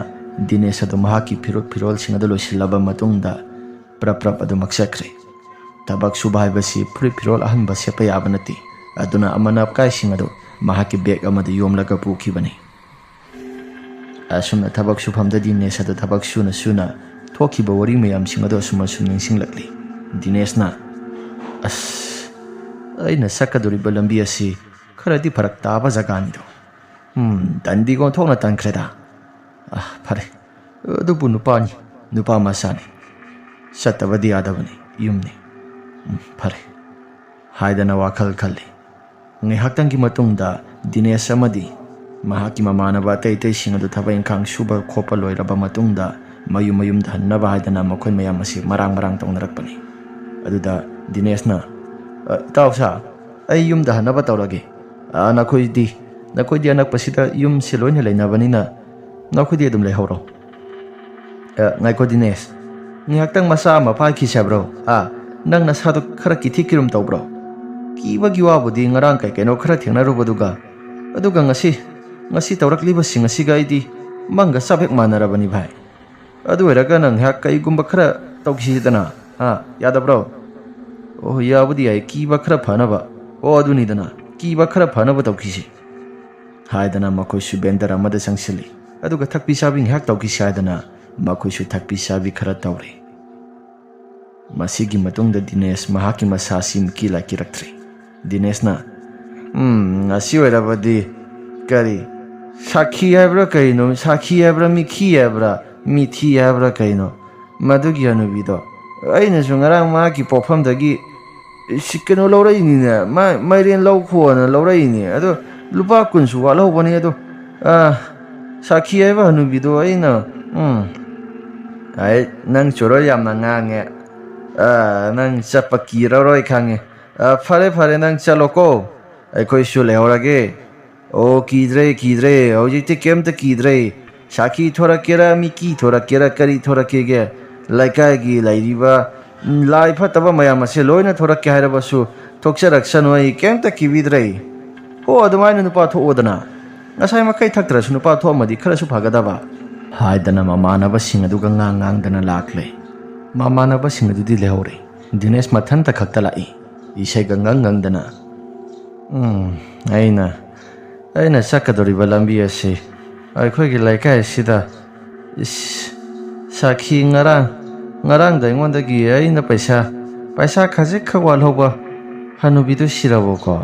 ꯗꯤꯅꯦꯁ ꯑꯗꯨ ꯃꯍꯥꯛꯀꯤ ꯐꯤꯔꯣꯜꯁꯤꯡ ꯑꯗꯨ ꯂꯣꯏꯁꯤꯜꯂꯕ ꯃꯇꯨꯡꯗ ꯄ꯭ꯔꯞ ꯑꯗꯨꯃꯛ ꯆꯠꯈ꯭ꯔꯦ ꯊꯕꯛ ꯁꯨꯕ ꯍꯥꯏꯕꯁꯤ ꯐꯤꯔꯣꯜ ꯑꯍꯟꯕ ꯁꯦꯠꯄ ꯌꯥꯕ ꯅꯠꯇꯦ ꯑꯗꯨꯅ ꯑꯃꯅ ꯑꯀꯥꯏꯁꯤꯡ ꯑꯗꯨ ꯃꯍꯥꯛꯀꯤ ꯕꯦꯒ ꯑꯃꯗ ꯌꯣꯝꯂꯒ ꯄꯨꯈꯤꯕꯅꯤ ꯑꯁꯨꯝꯅ ꯊꯕꯛ ꯁꯨꯐꯝꯗ ꯗꯤꯅꯦꯁ ꯑꯗꯨ ꯊꯕꯛ ꯁꯨꯅ ꯊꯣꯛꯈꯤꯕ ꯋꯥꯔꯤ ꯃꯌꯥꯝꯁꯤꯡ ꯑꯗꯨ ꯑꯁꯨꯝ ꯅꯤꯡꯁꯤꯡꯂꯛꯂꯤ ꯗꯤꯅꯦꯁꯅ ꯑꯩꯅ ꯆꯠꯀꯗꯧꯔꯤꯕ ꯂꯝꯕꯤ ꯑꯁꯤ ꯈꯔꯗꯤ ꯐꯔꯛ ꯇꯥꯕ ꯖꯒꯥꯅꯤꯗꯣ ꯇꯟꯗꯤ ꯑꯣꯟꯊꯣꯛꯅ ꯇꯟꯈ꯭ꯔꯦꯗ ꯐꯔꯦ ꯑꯗꯨꯕꯨ ꯅꯨꯄꯥ ꯃꯆꯥꯅꯤ ꯆꯠꯇꯕꯗꯤ ꯌꯥꯗꯕꯅꯤ ꯌꯨꯝꯅꯤ ꯐꯔꯦ ꯍꯥꯏꯗꯅ ꯋꯥꯈꯜ ꯈꯜꯂꯤ ꯉꯥꯏꯍꯥꯛꯇꯪꯒꯤ ꯃꯇꯨꯡꯗ ꯗꯤꯅꯦꯁ ꯑꯃꯗꯤ ꯃꯍꯥꯛꯀꯤ ꯃꯃꯥꯟꯅꯕ ꯑꯇꯩꯁꯤꯡ ꯑꯗꯨ ꯊꯕꯛ ꯏꯪꯈꯥꯡ ꯁꯨꯕ ꯈꯣꯠꯄ ꯂꯣꯏꯔꯕ ꯃꯇꯨꯡꯗ ꯃꯌꯨꯝꯗ ꯍꯟꯅꯕ ꯍꯥꯏꯗꯅ ꯃꯈꯣꯏ ꯃꯌꯥꯝ ꯑꯁꯤ ꯃꯔꯥꯡ ꯇꯧꯅꯔꯛꯄꯅꯤ ꯑꯗꯨꯗ ꯗꯤꯅꯦꯁꯅ ꯏꯇꯥꯎꯁꯥ ꯑꯩ ꯌꯨꯝꯗ ꯍꯟꯅꯕ ꯇꯧꯔꯒꯦ ꯅꯈꯣꯏꯗꯤ ꯑꯅꯛꯄꯁꯤꯗ ꯌꯨꯝꯁꯤ ꯂꯣꯏꯅ ꯂꯩꯅꯕꯅꯤꯅ ꯅꯈꯣꯏꯗꯤ ꯑꯗꯨꯝ ꯂꯩꯍꯧꯔꯣ ꯉꯥꯏꯈꯣ ꯗꯤꯅꯦꯁ ꯉꯥꯏꯍꯥꯛꯇꯪ ꯃꯆꯥ ꯑꯃ ꯐꯥꯈꯤꯁꯦ ꯍꯥꯏꯕ꯭ꯔꯣ ꯅꯪ ꯅꯁꯥꯗꯣꯈꯔ ꯀꯤꯊꯤꯛꯀꯤꯔꯨꯝ ꯇꯧꯕ꯭ꯔꯣ ꯀꯤꯕꯒꯤ ꯋꯥꯕꯨꯗꯤ ꯉꯔꯥꯡ ꯀꯩꯅꯣꯈꯔ ꯊꯦꯡꯅꯔꯨꯕꯗꯨꯒ ꯑꯗꯨꯒ ꯉꯁꯤ ꯇꯧꯔꯛꯂꯤꯕꯁꯤꯡ ꯑꯁꯤꯒ ꯑꯩꯗꯤ ꯃꯪꯒ ꯆꯞ ꯍꯦꯛ ꯃꯥꯟꯅꯔꯕꯅꯤ ꯚꯥꯏ ꯑꯗꯨ ꯑꯣꯏꯔꯒ ꯅꯪ ꯉꯥꯏꯍꯥꯛ ꯀꯩꯒꯨꯝꯕ ꯈꯔ ꯇꯧꯈꯤꯁꯤꯗꯅ ꯌꯥꯗꯕ꯭ꯔꯣ ꯌꯥꯕꯨꯗꯤ ꯌꯥꯏ ꯀꯤꯕ ꯈꯔ ꯐꯅꯕ ꯑꯗꯨꯅꯤꯗꯅ ꯀꯤꯕ ꯈꯔ ꯐꯅꯕ ꯇꯧꯈꯤꯁꯤ ꯍꯥꯏꯗꯅ ꯃꯈꯣꯏꯁꯨ ꯕꯦꯟꯗꯔ ꯑꯃꯗ ꯆꯪꯁꯤꯜꯂꯤ ꯑꯗꯨꯒ ꯊꯛꯄꯤ ꯆꯥꯕꯤ ꯉꯥꯏꯍꯥꯛ ꯇꯧꯈꯤꯁꯤ ꯍꯥꯏꯗꯅ ꯃꯈꯣꯏꯁꯨ ꯊꯛꯄꯤ ꯆꯥꯕꯤ ꯈꯔ ꯇꯧꯔꯤ ꯃꯁꯤꯒꯤ ꯃꯇꯨꯡꯗ ꯗꯤꯅꯦꯁ ꯃꯍꯥꯛꯀꯤ ꯃꯁꯥꯁꯤ ꯀꯤꯔꯛꯇ꯭ꯔꯦ ꯗꯤꯅꯦꯁꯅ ꯉꯁꯤ ꯑꯣꯏꯔꯕꯗꯤ ꯀꯔꯤ ꯁꯥꯈꯤ ꯍꯥꯏꯕ꯭ꯔꯥ ꯀꯩꯅꯣ ꯁꯥꯈꯤ ꯍꯥꯏꯕ꯭ꯔꯥ ꯃꯤꯈꯤ ꯍꯥꯏꯕ꯭ꯔꯥ ꯃꯤꯊꯤ ꯍꯥꯏꯕ꯭ꯔꯥ ꯀꯩꯅꯣ ꯃꯗꯨꯒꯤ ꯍꯅꯨꯕꯤꯗꯣ ꯑꯩꯅꯁꯨ ꯉꯔꯥꯡ ꯃꯥꯒꯤ ꯄꯣꯛꯐꯝꯗꯒꯤ ꯀꯩꯅꯣ ꯂꯧꯔꯛꯏꯅꯤꯅꯦ ꯃꯥꯏꯔꯦꯟ ꯂꯧ ꯈꯣꯅ ꯂꯧꯔꯛꯏꯅꯤ ꯑꯗꯣ ꯂꯨꯄꯥ 10ꯁꯨ ꯋꯥꯠꯍꯧꯕꯅꯤ ꯑꯗꯣ ꯁꯥꯈꯤ ꯍꯥꯏꯕ ꯍꯅꯨꯕꯤꯗꯣ ꯑꯩꯅ ꯑꯩ ꯅꯪ ꯆꯨꯔꯣꯏ ꯌꯥꯝꯅ ꯉꯥꯡꯉꯦ ꯅꯪ ꯆꯠꯄ ꯀꯤꯔꯔꯣꯏ ꯈꯪꯉꯦ ꯐꯔꯦ ꯐꯔꯦ ꯅꯪ ꯆꯠꯂꯣꯀꯣ ꯑꯩꯈꯣꯏꯁꯨ ꯂꯩꯍꯧꯔꯒꯦ ꯑꯣ ꯀꯤꯗ꯭ꯔꯦ ꯍꯧꯖꯤꯛꯇꯤ ꯀꯩꯝꯇ ꯀꯤꯗ꯭ꯔꯦ ꯁꯥꯈꯤ ꯊꯣꯔꯛꯀꯦꯔꯥ ꯃꯤꯀꯤ ꯊꯣꯔꯛꯀꯦꯔꯥ ꯀꯔꯤ ꯊꯣꯔꯛꯀꯦꯒꯦ ꯂꯩꯀꯥꯏꯒꯤ ꯂꯩꯔꯤꯕ ꯂꯥꯏ ꯐꯠꯇꯕ ꯃꯌꯥꯝ ꯑꯁꯦ ꯂꯣꯏꯅ ꯊꯣꯔꯛꯀꯦ ꯍꯥꯏꯔꯕꯁꯨ ꯊꯣꯛꯆꯔꯛꯁꯅꯨ ꯑꯩ ꯀꯩꯝꯇ ꯀꯤꯕꯤꯗ꯭ꯔꯦ ꯍꯣ ꯑꯗꯨꯃꯥꯏꯅ ꯅꯨꯄꯥ ꯊꯣꯛꯑꯣꯗꯅ ꯉꯁꯥꯏ ꯃꯈꯩ ꯊꯛꯇ꯭ꯔꯁꯨ ꯅꯨꯄꯥ ꯊꯣꯛꯑꯝꯃꯗꯤ ꯈꯔꯁꯨ ꯐꯒꯗꯕ ꯍꯥꯏꯗꯅ ꯃꯃꯥꯟꯅꯕꯁꯤꯡ ꯑꯗꯨꯒ ꯉꯥꯡꯗꯅ ꯂꯥꯛꯂꯦ ꯃꯃꯥꯟꯅꯕꯁꯤꯡ ꯑꯗꯨꯗꯤ ꯂꯩꯍꯧꯔꯦ ꯗꯤꯅꯦꯁ ꯃꯊꯟꯇ ꯈꯛꯇ ꯂꯥꯛꯏ ꯏꯁꯩꯒ ꯉꯪꯗꯅ ꯑꯩꯅ ꯆꯠꯀꯗꯧꯔꯤꯕ ꯂꯝꯕꯤ ꯑꯁꯤ ꯑꯩꯈꯣꯏꯒꯤ ꯂꯩꯀꯥꯏ ꯑꯁꯤꯗ ꯁꯥꯈꯤ ꯉꯔꯥꯡꯗ ꯑꯩꯉꯣꯟꯗꯒꯤ ꯑꯩꯅ ꯄꯩꯁꯥ ꯈꯖꯤꯛꯈꯛ ꯋꯥꯠꯍꯧꯕ ꯍꯅꯨꯕꯤꯗꯨ ꯁꯤꯔꯕꯣꯀꯣ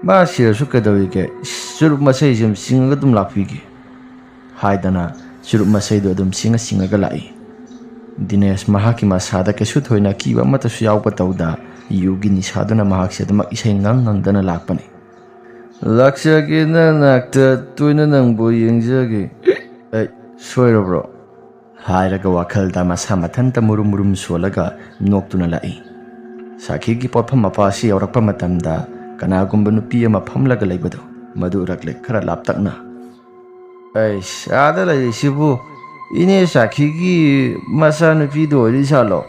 ꯃꯥ ꯁꯤꯔꯁꯨ ꯀꯩꯗꯧꯔꯤꯒꯦ ꯆꯨꯔꯨꯞ ꯃꯁꯩꯁꯤ ꯆꯤꯡꯉꯒ ꯑꯗꯨꯝ ꯂꯥꯛꯄꯤꯒꯦ ꯍꯥꯏꯗꯅ ꯆꯨꯔꯨꯞ ꯃꯁꯩꯗꯨ ꯑꯗꯨꯝ ꯆꯤꯡꯉꯒ ꯂꯥꯛꯏ ꯗꯤꯅꯦꯁ ꯃꯍꯥꯛꯀꯤ ꯃꯁꯥꯗ ꯀꯩꯁꯨ ꯊꯣꯏꯅ ꯀꯤꯕ ꯑꯃꯠꯇꯁꯨ ꯌꯥꯎꯕ ꯇꯧꯗ ꯌꯨꯒꯤ ꯅꯤꯁꯥꯗꯨꯅ ꯃꯍꯥꯛꯁꯦ ꯑꯗꯨꯃꯛ ꯏꯁꯩ ꯉꯪꯗꯅ ꯂꯥꯛꯄꯅꯤ ꯂꯥꯛꯆꯒꯦ ꯅꯅꯥꯛꯇ ꯇꯣꯏꯅ ꯅꯪꯕꯨ ꯌꯦꯡꯖꯒꯦ ꯁꯣꯏꯔꯕ꯭ꯔꯣ ꯍꯥꯏꯔꯒ ꯋꯥꯈꯜꯗ ꯃꯁꯥ ꯃꯊꯟꯇ ꯃꯨꯔꯨꯝ ꯁꯣꯜꯂꯒ ꯅꯣꯛꯇꯨꯅ ꯂꯥꯛꯏ ꯁꯥꯈꯤꯒꯤ ꯄꯣꯠꯐꯝ ꯃꯄꯥ ꯑꯁꯤ ꯌꯧꯔꯛꯄ ꯃꯇꯝꯗ ꯀꯅꯥꯒꯨꯝꯕ ꯅꯨꯄꯤ ꯑꯃ ꯐꯝꯂꯒ ꯂꯩꯕꯗꯨ ꯃꯗꯨ ꯎꯔꯛꯂꯦ ꯈꯔ ꯂꯥꯞꯇꯛꯅ ꯑꯥꯗ ꯂꯩꯔꯤꯁꯤꯕꯨ ꯏꯅꯦ ꯁꯥꯈꯤꯒꯤ ꯃꯆꯥꯅꯨꯄꯤꯗꯨ ꯑꯣꯏꯔꯤꯖꯥꯠꯂꯣ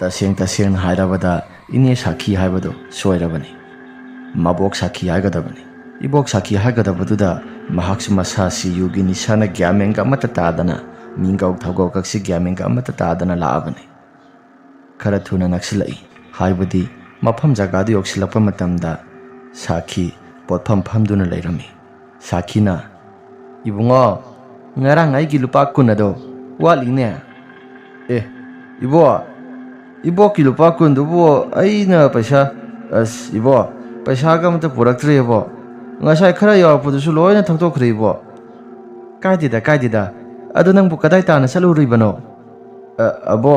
ꯇꯁꯦꯡꯅ ꯍꯥꯏꯔꯕꯗ ꯏꯅꯦ ꯁꯥꯈꯤ ꯍꯥꯏꯕꯗꯨ ꯁꯣꯏꯔꯕꯅꯤ ꯃꯕꯣꯛ ꯁꯥꯈꯤ ꯍꯥꯏꯒꯗꯕꯅꯤ ꯏꯕꯣꯛ ꯁꯥꯈꯤ ꯍꯥꯏꯒꯗꯕꯗꯨꯗ ꯃꯍꯥꯛꯁꯨ ꯃꯁꯥꯁꯤ ꯌꯨꯒꯤ ꯅꯤꯁꯥꯅ ꯒ꯭ꯌꯥꯃꯦꯟꯒ ꯑꯃꯠꯇ ꯇꯥꯗꯅ ꯃꯤꯡꯒꯧ ꯊꯧꯒꯧꯒꯁꯤ ꯒ꯭ꯌꯥꯃꯦꯟꯒ ꯑꯃꯠꯇ ꯇꯥꯗꯅ ꯂꯥꯛꯑꯕꯅꯤ ꯈꯔ ꯊꯨꯅ ꯅꯛꯁꯤꯜꯂꯛꯏ ꯍꯥꯏꯕꯗꯤ ꯃꯐꯝ ꯖꯒꯥꯗꯨ ꯌꯧꯁꯤꯜꯂꯛꯄ ꯃꯇꯝꯗ ꯁꯥꯈꯤ ꯄꯣꯠꯐꯝ ꯐꯝꯗꯨꯅ ꯂꯩꯔꯝꯃꯤ ꯁꯥꯈꯤꯅ ꯏꯕꯨꯡꯉꯣ ꯉꯔꯥꯡ ꯑꯩꯒꯤ ꯂꯨꯄꯥ 10 ꯑꯗꯣ ꯋꯥꯠꯂꯤꯅꯦ ꯏꯕꯣꯛꯀꯤ ꯂꯨꯄꯥ 10ꯗꯨꯕꯨ ꯑꯩꯅ ꯏꯕꯣ ꯄꯩꯁꯥꯒ ꯑꯃꯇ ꯄꯨꯔꯛꯇ꯭ꯔꯦ ꯏꯕꯣ ꯉꯁꯥꯏ ꯈꯔ ꯌꯥꯎꯔꯛꯄꯗꯨꯁꯨ ꯂꯣꯏꯅ ꯊꯛꯇꯣꯛꯈ꯭ꯔꯦ ꯏꯕꯣ ꯀꯥꯏꯗꯦꯗ ꯑꯗꯨ ꯅꯪꯕꯨ ꯀꯗꯥꯏ ꯇꯥꯅ ꯆꯠꯂꯨꯔꯤꯕꯅꯣ ꯑꯕꯣ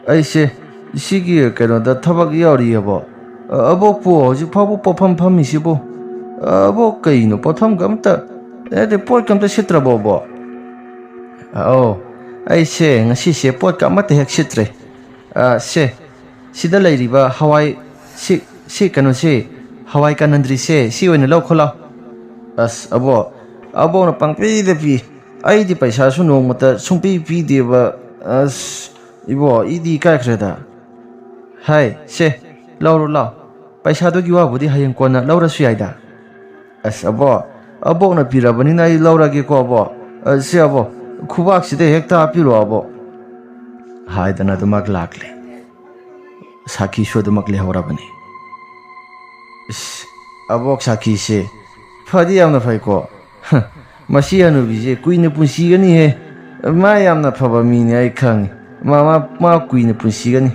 ꯑꯩꯁꯦ ꯁꯤꯒꯤ ꯀꯩꯅꯣꯗ ꯊꯕꯛ ꯌꯥꯎꯔꯤ ꯑꯕꯣ ꯑꯕꯣꯛꯄꯨ ꯍꯧꯖꯤꯛ ꯐꯥꯎꯕ ꯄꯣꯠꯐꯝ ꯐꯝꯃꯤꯁꯤꯕꯨ ꯑꯕꯣꯛ ꯀꯩꯅꯣ ꯄꯣꯠꯐꯝꯒ ꯑꯝꯇ ꯄꯣꯠꯀ ꯑꯝꯇ ꯁꯤꯠꯇ꯭ꯔꯕꯣ ꯑꯕꯣ ꯑꯩꯁꯦ ꯉꯁꯤꯁꯦ ꯄꯣꯠꯀ ꯑꯃꯠꯇ ꯍꯦꯛ ꯁꯤꯠꯇ꯭ꯔꯦ ꯁꯤꯗ ꯂꯩꯔꯤꯕ ꯍꯋꯥꯏ ꯀꯩꯅꯣꯁꯦ ꯍꯋꯥꯏ ꯀꯥꯅꯟꯗ꯭ꯔꯤꯁꯦ ꯁꯤ ꯑꯣꯏꯅ ꯂꯧ ꯈꯣꯠꯂꯣ ꯑꯕꯣꯛꯅ ꯄꯪꯄꯤꯗ ꯄꯤ ꯑꯩꯗꯤ ꯄꯩꯁꯥꯁꯨ ꯅꯣꯡꯃꯇ ꯁꯨꯡꯄꯤ ꯄꯤꯗꯦꯕ 이보 이디 까이크레다 하이 세 라우로 라우 पैसा도 गिवाबुदी हयें कोना लौरसु याइदा अबोकना पिराबनिना इ लौरागेको अबो से अबो खुबाकसिदे हेक्ता पिरो अबो हायदना दुमक लाकले साखी सोदुमक लेहौराबनी अबोक साखी से फदी यामना फैको मसी हनुबीजे कुइने पुंसीगनी हे मा यामना फबा मीने आई खंग मा कुइने पुंसीगनी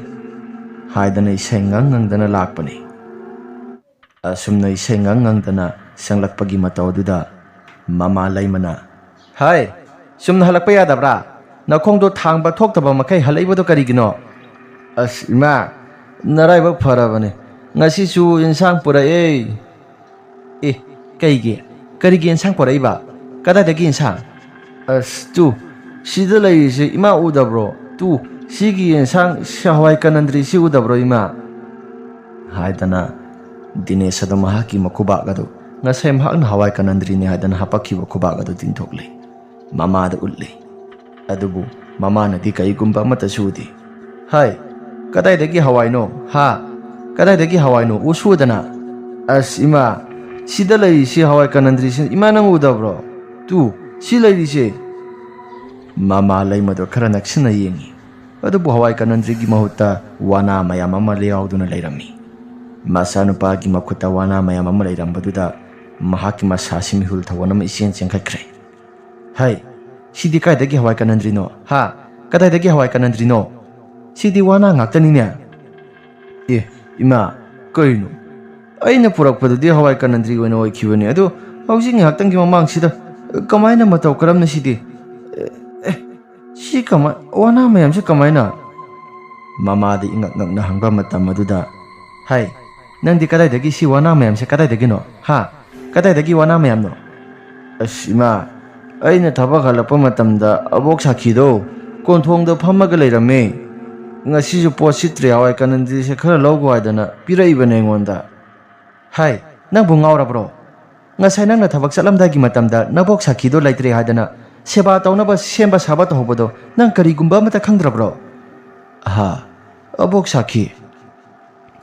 हायदना इसै ngang लाकपनी असुमना इसै ngang संगलकपगी मतौदुदा ममा लैमना हाय सुमना हलकपा यादब्रा नखोंदो थांबा थोक्तबा मखै हलैबदो करिगिनो इमा नराइबक फराबने ngasisu insang purae करिगे insang puraiba kadadagi insang tu sida laise ima udabro tu sigi insang hawai kanandri si udabro ima haidana Dinesh अदो महाकी मकुबा गदो ngasai mahakna hawai kanandri ni haidana hapakhiba kuba gदो tinthokle mama da ulle adubu mama na di kai gumba mata sudi hai kadai dagi hawai no ha kadai dagi hawai no usudana ima sida lai si hawai kanandri si ima nang udabro tu si lai si mama lai mado khara naksina yengi adubu hawai kanandri gi mahutta wana maya mama leyauduna leirami Masanupagi makuta wana mayam ama leirambaduda mahaki masasi mihul thawanam isien chengkhakre hai sidi kaidagi hawai kanandrino ha kadaidagi hawai kanandrino sidi wana ngaktani ne ima kaino aina purakpadudi hawai kanandri oina oikhiwani adu hauji ngaktangi mamangsida kamaina matau karamna sidi si kama wana mayam se kamaina ꯃꯃꯥꯗ ꯏꯉꯛ ꯉꯛꯅ ꯍꯪꯕ ꯃꯇꯝ ꯑꯗꯨꯗ ꯍꯥꯏ ꯅꯪꯗꯤ ꯀꯗꯥꯏꯗꯒꯤ ꯁꯤ ꯋꯥꯅꯥ ꯃꯌꯥꯝꯁꯦ ꯀꯗꯥꯏꯗꯒꯤꯅꯣ ꯍꯥ ꯀꯗꯥꯏꯗꯒꯤ ꯋꯥꯅꯥ ꯃꯌꯥꯝꯅꯣ ꯑꯁ ꯏꯃꯥ ꯑꯩꯅ ꯊꯕꯛ ꯍꯜꯂꯛꯄ ꯃꯇꯝꯗ ꯑꯕꯣꯛ ꯁꯥꯈꯤꯗꯣ ꯀꯣꯟꯊꯣꯡꯗ ꯐꯝꯃꯒ ꯂꯩꯔꯝꯃꯦ ꯉꯁꯤꯁꯨ ꯄꯣꯠ ꯁꯤꯠꯇ꯭ꯔꯦ ꯍꯋꯥꯏ ꯀꯅꯟꯗꯤꯁꯦ ꯈꯔ ꯂꯧꯒꯣ ꯍꯥꯏꯗꯅ ꯄꯤꯔꯛꯏꯕꯅꯦ ꯑꯩꯉꯣꯟꯗ ꯍꯥꯏ ꯅꯪꯕꯨ ꯉꯥꯎꯔꯕ꯭ꯔꯣ ꯉꯁꯥꯏ ꯅꯪꯅ ꯊꯕꯛ ꯆꯠꯂꯝꯗꯥꯏꯒꯤ ꯃꯇꯝꯗ ꯅꯕꯣꯛ ꯁꯥꯈꯤꯗꯣ ꯂꯩꯇ꯭ꯔꯦ ꯍꯥꯏꯗꯅ ꯁꯦꯕꯥ ꯇꯧꯅꯕ ꯁꯦꯝꯕ ꯁꯥꯕ ꯇꯧꯍꯧꯕꯗꯣ ꯅꯪ ꯀꯔꯤꯒꯨꯝꯕ ꯑꯃꯠꯇ ꯈꯪꯗ꯭ꯔꯕ꯭ꯔꯣ ꯍꯥ ꯑꯕꯣꯛ ꯁꯥꯈꯤ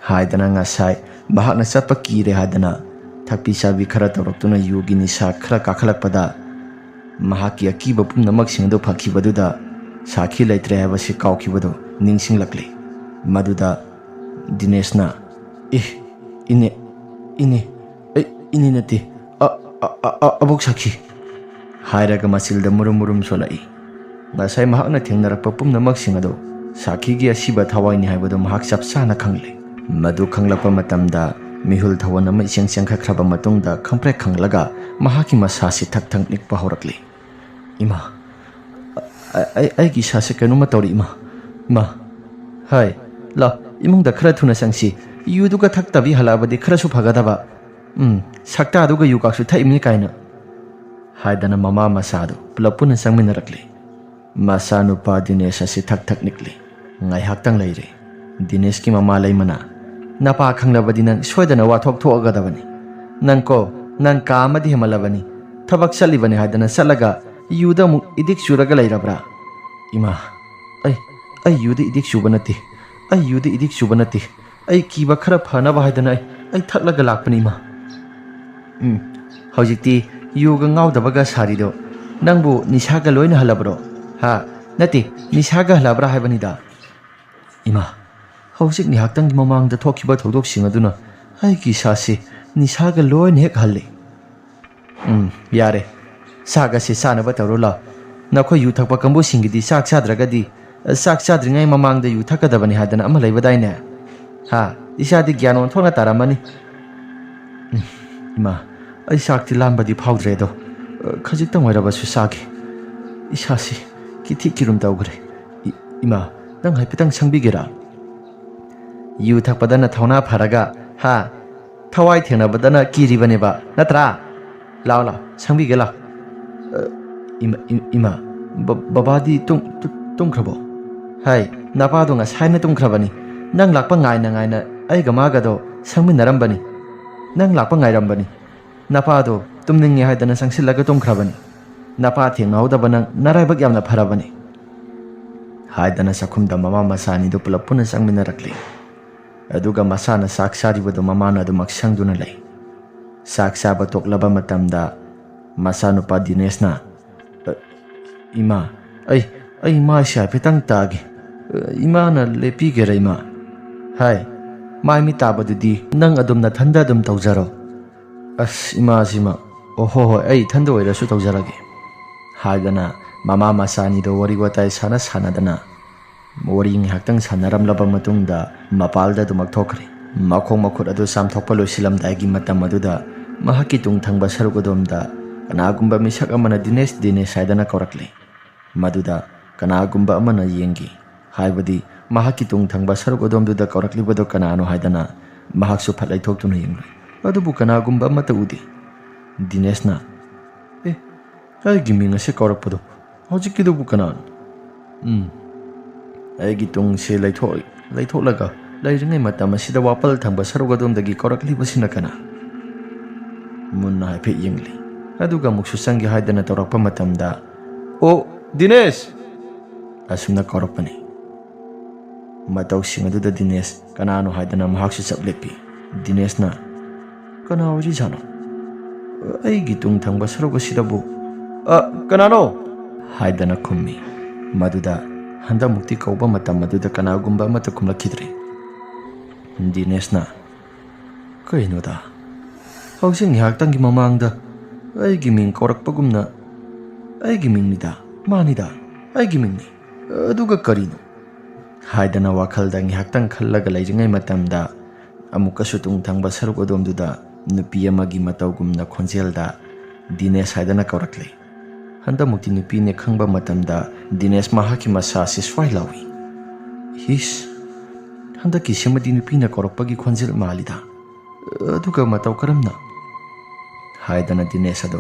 ꯍꯥꯏꯗꯅ ꯉꯁꯥꯏ ꯃꯍꯥꯛꯅ ꯆꯠꯄ ꯀꯤꯔꯦ ꯍꯥꯏꯗꯅ ꯊꯛꯄꯤ ꯆꯥꯕꯤ ꯈꯔ ꯇꯧꯔꯛꯇꯨꯅ ꯌꯨꯒꯤ ꯅꯤꯁꯥ ꯈꯔ ꯀꯥꯈꯠꯂꯛꯄꯗ ꯃꯍꯥꯛꯀꯤ ꯑꯀꯤꯕ ꯄꯨꯝꯅꯃꯛꯁꯤꯡ ꯑꯗꯨ ꯐꯈꯤꯕꯗꯨꯗ ꯁꯥꯈꯤ ꯂꯩꯇ꯭ꯔꯦ ꯍꯥꯏꯕꯁꯤ ꯀꯥꯎꯈꯤꯕꯗꯨ ꯅꯤꯡꯁꯤꯡꯂꯛꯂꯤ ꯃꯗꯨꯗ ꯗꯤꯅꯦꯁꯅ ꯏꯅꯦ ꯏꯅꯦ ꯏꯅꯦ ꯅꯠꯇꯦ ꯑꯕꯣꯛ ꯁꯥꯈꯤ ꯍꯥꯏꯔꯒ ꯃꯆꯤꯜꯗ ꯃꯨꯔꯨꯝ ꯃꯨꯔꯨꯝ ꯁꯣꯜꯂꯛꯏ ꯉꯁꯥꯏ ꯃꯍꯥꯛꯅ ꯊꯦꯡꯅꯔꯛꯄ ꯄꯨꯝꯅꯃꯛꯁꯤꯡ ꯑꯗꯨ ꯁꯥꯈꯤꯒꯤ ꯑꯁꯤꯕ ꯊꯋꯥꯏꯅꯤ ꯍꯥꯏꯕꯗꯨ ꯃꯍꯥꯛ ꯆꯞ ꯆꯥꯅ ꯈꯪꯂꯦ ꯃꯗꯨ ꯈꯪꯂꯛꯄ ꯃꯇꯝꯗ ꯃꯤꯍꯨꯜ ꯊꯥꯋꯟ ꯑꯃ ꯏꯆꯦꯡ ꯆꯦꯡꯈꯠꯈ꯭ꯔꯕ ꯃꯇꯨꯡꯗ ꯈꯪꯄ꯭ꯔꯦꯛ ꯈꯪꯂꯒ ꯃꯍꯥꯛꯀꯤ ꯃꯁꯥꯁꯤ ꯊꯛ ꯊꯛ ꯅꯤꯛꯄ ꯍꯧꯔꯛꯂꯤ ꯏꯃꯥ ꯑꯩꯒꯤ ꯏꯁꯥꯁꯦ ꯀꯩꯅꯣꯝꯃ ꯇꯧꯔꯤ ꯏꯃꯥ ꯍꯥꯏ ꯂꯥꯎ ꯏꯃꯨꯡꯗ ꯈꯔ ꯊꯨꯅ ꯆꯪꯁꯤ ꯌꯨꯗꯨꯒ ꯊꯛꯇꯕꯤ ꯍꯜꯂꯛꯑꯕꯗꯤ ꯈꯔꯁꯨ ꯐꯒꯗꯕ ꯁꯛꯇꯥꯗꯨꯒ ꯌꯨꯒꯥꯛꯁꯨ ꯊꯛꯏꯝꯅꯤ ꯀꯥꯏꯅ ꯍꯥꯏꯗꯅ ꯃꯃꯥ ꯃꯆꯥꯗꯨ ꯄꯨꯂꯞ ꯄꯨꯟꯅ ꯆꯪꯃꯤꯟꯅꯔꯛꯂꯤ ꯃꯆꯥꯅꯨꯄꯥ ꯗꯤꯅꯦꯁ ꯑꯁꯤ ꯊꯛ ꯊꯛ ꯅꯤꯛꯂꯤ ꯉꯥꯏꯍꯥꯛꯇꯪ ꯂꯩꯔꯦ ꯗꯤꯅꯦꯁꯀꯤ ꯃꯃꯥ ꯂꯩꯃꯅ ꯅꯄꯥ ꯈꯪꯂꯕꯗꯤ ꯅꯪ ꯁꯣꯏꯗꯅ ꯋꯥꯊꯣꯛ ꯊꯣꯛꯑꯒꯗꯕꯅꯤ ꯅꯪ ꯀꯥ ꯑꯃꯗꯤ ꯍꯦꯃꯜꯂꯕꯅꯤ ꯊꯕꯛ ꯆꯠꯂꯤꯕꯅꯤ ꯍꯥꯏꯗꯅ ꯆꯠꯂꯒ ꯌꯨꯗ ꯑꯃꯨꯛ इदिक चूरगा लेरब्रा इमा आई युदे इदिक चूबा नते आई युदे इदिक चूबा नते आई कीबा खरा फनाबा हाइदना आई थकलगा लाकपनी इमा हौजिक्ति युगा गाउदबगा सारिदो नंगबु निसागा लोइना हलब्रो हा नते निसागा हलब्रा हाइबनिदा इमा हौजिक निहाक्तंग ममांगदा थोखिबा थौदोकसिंग अदुना आई की सासे निसागा लोइन हेक हल्ले यारे सागा से सानबा तौरो ला नखो यु थकपा कंबु सिंगिदी साक चाद्रगदी साक चाद्रिङै ममांगदा यु थकदबनि हादना अमा लैबदाइने हा इसादी ज्ञान ओंथोना तारामनि इमा आई साक्ति लांबदी फाउद्रेदो खजिक्तंग ओइरबसु सागे इसासी किथि किरुम तौग्रे इमा नंग हाइफितंग संबिगेरा यु थकपदना थौना फरगा हा थवाई थेंनबदना किरिबनेबा नत्रा लाओ लाओ संबिगे लाओ इमा बाबादी तुमख्रबो हाय नापादो ngसाइना तुमख्रबनी नंग लाकपा ngaina आइगा मागदो संमिनरंबनी नंग लाकपा ngaइरंबनी नापादो तुमनिंगे हाइदना संसिलगा तुमख्रबनी नापा थेंगनाउदबा नंग नराइबक यामना फरबनी हाइदना सखुमदा ममा मसानीदो पुलप पुन संमिनरक्ली अदुगा मसाना साक सारिबदो ममाना दो मक्संगदुना लै साक साबा तोकलबा मतमदा मसानुपा दिनेशना इमा आई मा शाफितंग तागे इमा न लेपीगेरा इमा हाय माइमी ताबदुदी नंग अदुम न थंदा अदुम तौजरो अस इमा सिमा ओहो हो आई थंदा ओइरसु तौजरगे हादना mama मसानीदो worry वताई Sana सानादना worry ngihaktang sanaramlaba matungda mapalda dumak thokre makhong makhut adu samthokpa loisilamdaigi matam aduda mahaki tung thangba sarugodomda kanagumba misak amana dinesh haidana korakle maduda kanagumba amana yengi haibadi mahaki tung thangba sarugodomduda koraklibado kanano haidana mahaksu phatlai thoktuna yengle adubu kanagumba amata udi dineshna ai giming ase korakpado hojikkidubu kanan aigi tung se laithoklaga lairingai matam asida wapal thangba sarugodomdagi koraklibasina kana munna haife yengli aduga muksu sangi haidana torakpa matamda o dinesh asumna korakpani matau sing aduda dinesh kanano haidana mahaksu chaplepi dineshna kana ori jano aigi tung thangba sarugosidabo kanano haidana khummi maduda handa mukti kauba matam maduda kanagumba mata kumlakhidre dineshna kainoda hausin ngihaktangi mamangda aigi ming korakpagumna aigi mingnida manida aigi mingni aduga karino haidana wakhalda ngihaktan khallaga lairingai matamda amuka sutung thangba sarugodomduda nupi amagi matawgumna khonjelda dinesh haidana korakle handa mukti nupi ne khangba matamda dinesh mahaki masa si swai lawi his handa ki semadi nupi na korokpagi khonjil malida aduga matau karamna haidana Dinesh ado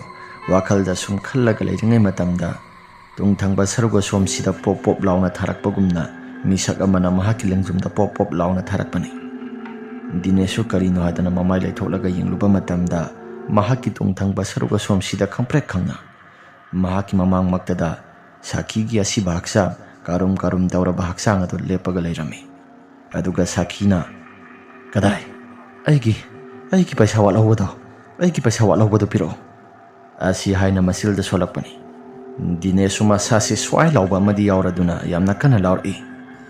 wakhalda sum khallaga leiringai matamda tungthangba saruga somsida pop pop launa tharakpagumna misak amana mahaki lengjumda pop pop launa tharakpani Dineshu karino hadana mamai laitholaga yengluba matamda mahaki tungthangba saruga somsida khamprek khangna mahaki mamang maktada Sakhi gi asiba haksang karum karum dauraba haksang ado lepaga leirami aduga Sakhina kadai aigi paisa walaubodo piro asi haina masilda solakpani Dinesh masasi swai lauba amadi yauraduna yamna kana lauri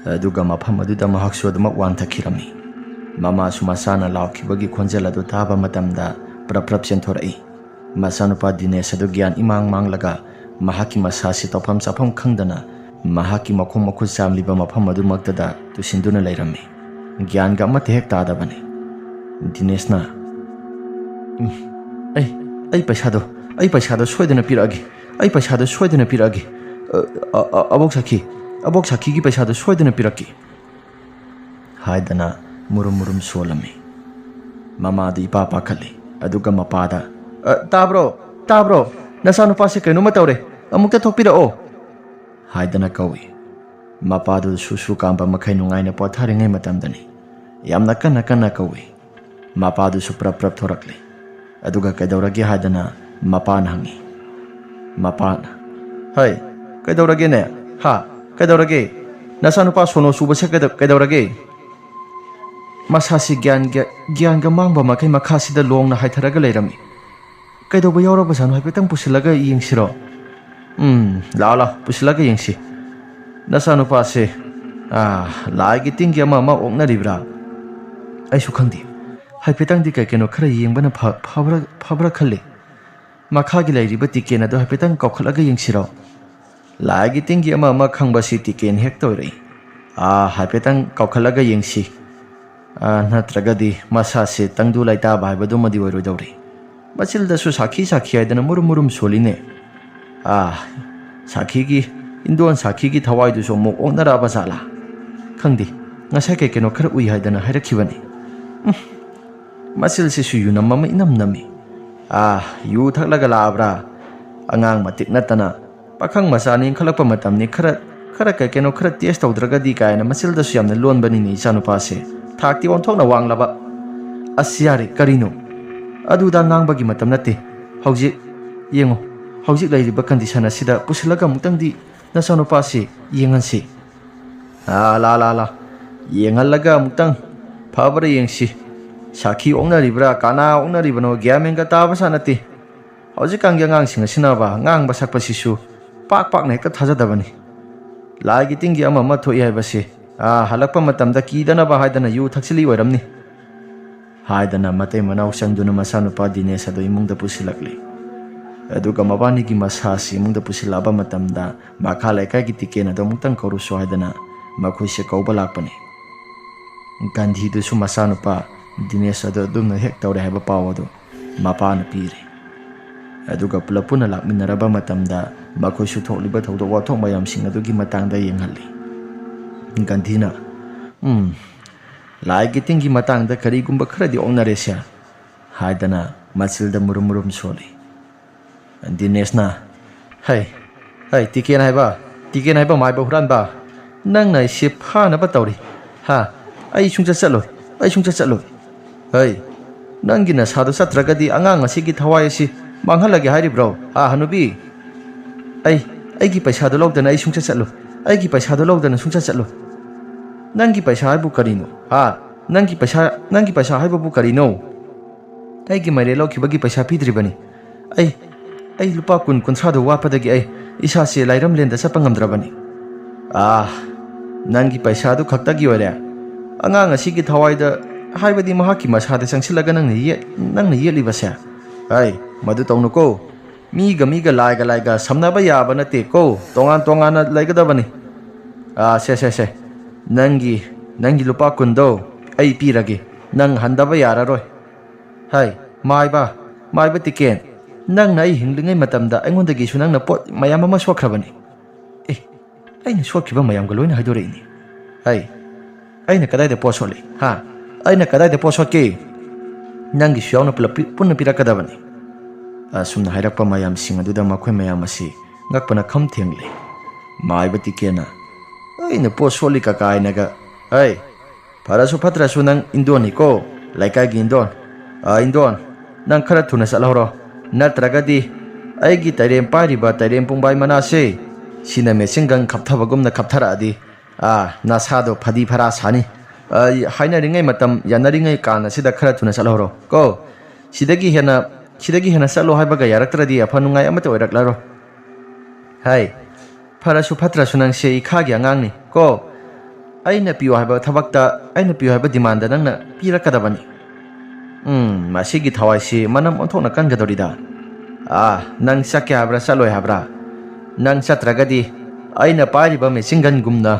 aduga mafam aduda mahaksu adumak wangthakirami mama sumasana laukibagi khonjel adu taba matamda praprap sentorai masanupa Dinesh adu gyan imang manglaga mahaki masasi topam chapam khangdana mahaki makhum makhut samliba mafam adu maktada tusinduna leirami gyan ga mate hek tadabani Dinesh na ai paisado soidana piragi ai paisado soidana piragi abok sakhi gi paisado soidana piraki haidana murum solami mama di papa khali aduga mapada tabro nasanu pase kenu matawre amukta thopira o haidana kawi mapadu susu kamba makai nungai na pothari ngai matamdani yamna kana kawi mapadu suprap thorakli aduga kaidawragi haidana mapana hangi mapana hai kaidawrage ne ha kaidawrage nasanu pa sono suba se kaidawrage masasi gyan ga mangba makai makhasida longna haitharaga leirami kaidawba yawraba sanu haipetang pusilaga yengsiro la pusilaga yengsi nasanu pa se laigi tingi ama oknaribra aisu khangdi haipetang di keno khara yengbana phabra khalle makhagi lairiba tiken ado haipetang kaukhalaga yengsiro laigi tingi ama khangba si tiken hek toirei haipetang kaukhalaga yengsi natragadi masase tangdu laita baibadu madi oirodawri masilda su sakhi aidana murum soline sakhi gi indon sakhi gi thawai du so mok onara basala khangdi ngasai keno khara ui haidana hairakibani masil se su yunam mama inam nami yu thaklaga labra angang matik natana pakhang masani khalakpa matamni khara keno khara test tawdragadi kaina masil da su yamna lon bani ni chanu pase thakti onthokna wanglaba asyari karino aduda ngangbagi matam nate hauji yengo hauji lairiba condition asida pusilaga mutangdi nasanu pase yengansi la yengallaga mutang phabra yengsi Sakhi ongnaribra kana ongnaribano gyamenga taba sanati hojikang ngang singa sinaba ngang basak pasisu pak na hekta thajadabani lagi tingi ama thoi haibase halakpa matamda kidana ba haidana yu thaksili oiramni haidana matei manau sangduna masanupa Dinesh ado imungda pusilakli aduga mabani gi masasi imungda pusilaba matamda makha laikai gi tiken ado mungtang koru so haidana makhoise kauba lakpani Gandhi du su masanupa Dinesh ado dumna hek tawre haiba paw ado mapana pire aduga pulapuna lakminaraba matamda makhoi su thokliba thawdo wathok mayam sing adugi matangda yenghalli Gandhina laigi tingi matangda karigumba kharadi ongnaresya haidana masilda murum soli Dinesh na hai tiken haiba maiba huran ba nang nai se phana ba tawri ai sungcha chalo hai nangi na sadu satragadi angang asigi thawai si manghalagi hairibro hanubi ai gi paisa do logdana ai sungcha chalo ai gi paisa do logdana sungcha chalo nangi paisa haibu karino nangi paisa haibu karino ai gi mare lokibagi paisa pidribani ai lupa kun sadu wapadagi ai isa se lairam lenda sapa ngamdrabani nangi paisa do khaktagi ore angang asigi thawai da haibadi mahaki masada sangsilaga nangna yelibase madu tawnuko miga laiga samnaba yaba nate ko tongana laigadabani se nangi lupa kundo ai pirage nang handaba yararoi maiba tiken nang na ai hinglingai matamda aingondagi su nangna pot mayam ama sokhrabani aina sokhiba mayam ga loina haidore ni ꯑꯩꯅ ꯀꯗꯥꯏꯗ ꯄꯣꯠ ꯁꯣꯠꯂꯤ ꯍꯥ ꯑꯩꯅ ꯀꯗꯥꯏꯗ ꯄꯣꯠ ꯁꯣꯠꯀꯦ ꯅꯪꯒꯤꯁꯨ ꯌꯥꯎꯅ ꯄꯨꯂꯞ ꯄꯨꯟꯅ ꯄꯤꯔꯛꯀꯗꯕꯅꯤ ꯑꯁꯨꯝꯅ ꯍꯥꯏꯔꯛꯄ ꯃꯌꯥꯝꯁꯤꯡ ꯑꯗꯨꯗ ꯃꯈꯣꯏ ꯃꯌꯥꯝ ꯑꯁꯤ ꯉꯛꯄꯅ ꯈꯝ ꯊꯦꯡꯂꯤ ꯃꯥꯏꯕ ꯇꯤꯀꯦꯅ ꯑꯩꯅ ꯄꯣꯠ ꯁꯣꯠꯂꯤ ꯀꯀꯥ ꯍꯥꯏꯅꯒ ꯍꯩ ꯐꯔꯁꯨ ꯐꯠꯇ꯭ꯔꯁꯨ ꯅꯪ ꯏꯟꯗꯣꯟꯅꯤꯀꯣ ꯂꯩꯀꯥꯏꯒꯤ ꯏꯟꯗꯣꯟ ꯏꯟꯗꯣꯟ ꯅꯪ ꯈꯔ ꯊꯨꯅ ꯆꯠꯍꯧꯔꯣ ꯅꯠꯇ꯭ꯔꯒꯗꯤ ꯑꯩꯒꯤ ꯇꯩꯔꯦꯝ ꯄꯥꯏꯔꯤꯕ ꯇꯩꯔꯦꯝ ꯄꯨꯡꯕꯥꯏ ꯃꯅꯥꯁꯦ ꯁꯤꯅ ꯃꯦꯆꯤꯟꯒꯟ ꯈꯞꯊꯕꯒꯨꯝꯅ ꯈꯞꯊꯔꯛꯑꯗꯤ ꯅꯁꯥꯗꯣ ꯐꯗꯤ ꯐꯔꯥ ꯁꯥꯅꯤ ꯍꯥꯏꯅꯔꯤꯉꯩ ꯃꯇꯝ ꯌꯥꯅꯔꯤꯉꯩ ꯀꯥꯟ ꯑꯁꯤꯗ ꯈꯔ ꯊꯨꯅ ꯆꯠꯍꯧꯔꯣ ꯀꯣ ꯁꯤꯗꯒꯤ ꯍꯦꯟꯅ ꯆꯠꯂꯣ ꯍꯥꯏꯕꯒ ꯌꯥꯔꯛꯇ꯭ꯔꯗꯤ ꯑꯐ ꯅꯨꯡꯉꯥꯏ ꯑꯃꯠꯇ ꯑꯣꯏꯔꯛꯂꯔꯣ ꯍꯥꯏ ꯐꯔꯁꯨ ꯐꯠꯇ꯭ꯔꯁꯨ ꯅꯪꯁꯦ ꯏꯈꯥꯒꯤ ꯑꯉꯥꯡꯅꯤ ꯀꯣ ꯑꯩꯅ ꯄꯤꯌꯨ ꯍꯥꯏꯕ ꯊꯕꯛꯇ ꯑꯩꯅ ꯄꯤꯌꯨ ꯍꯥꯏꯕ ꯗꯤꯃꯥꯟꯗ ꯅꯪꯅ ꯄꯤꯔꯛꯀꯗꯕꯅꯤ ꯃꯁꯤꯒꯤ ꯊꯋꯥꯏꯁꯤ ꯃꯅꯝ ꯑꯣꯟꯊꯣꯛꯅ ꯀꯟꯒꯗꯧꯔꯤꯗ ꯅꯪ ꯆꯠꯀꯦ ꯍꯥꯏꯕ꯭ꯔꯥ ꯆꯠꯂꯣꯏ ꯍꯥꯏꯕ꯭ꯔꯥ ꯅꯪ ꯆꯠꯇ꯭ꯔꯒꯗꯤ ꯑꯩꯅ ꯄꯥꯏꯔꯤꯕ ꯃꯦꯆꯤꯟꯒꯟꯒꯨꯝꯅ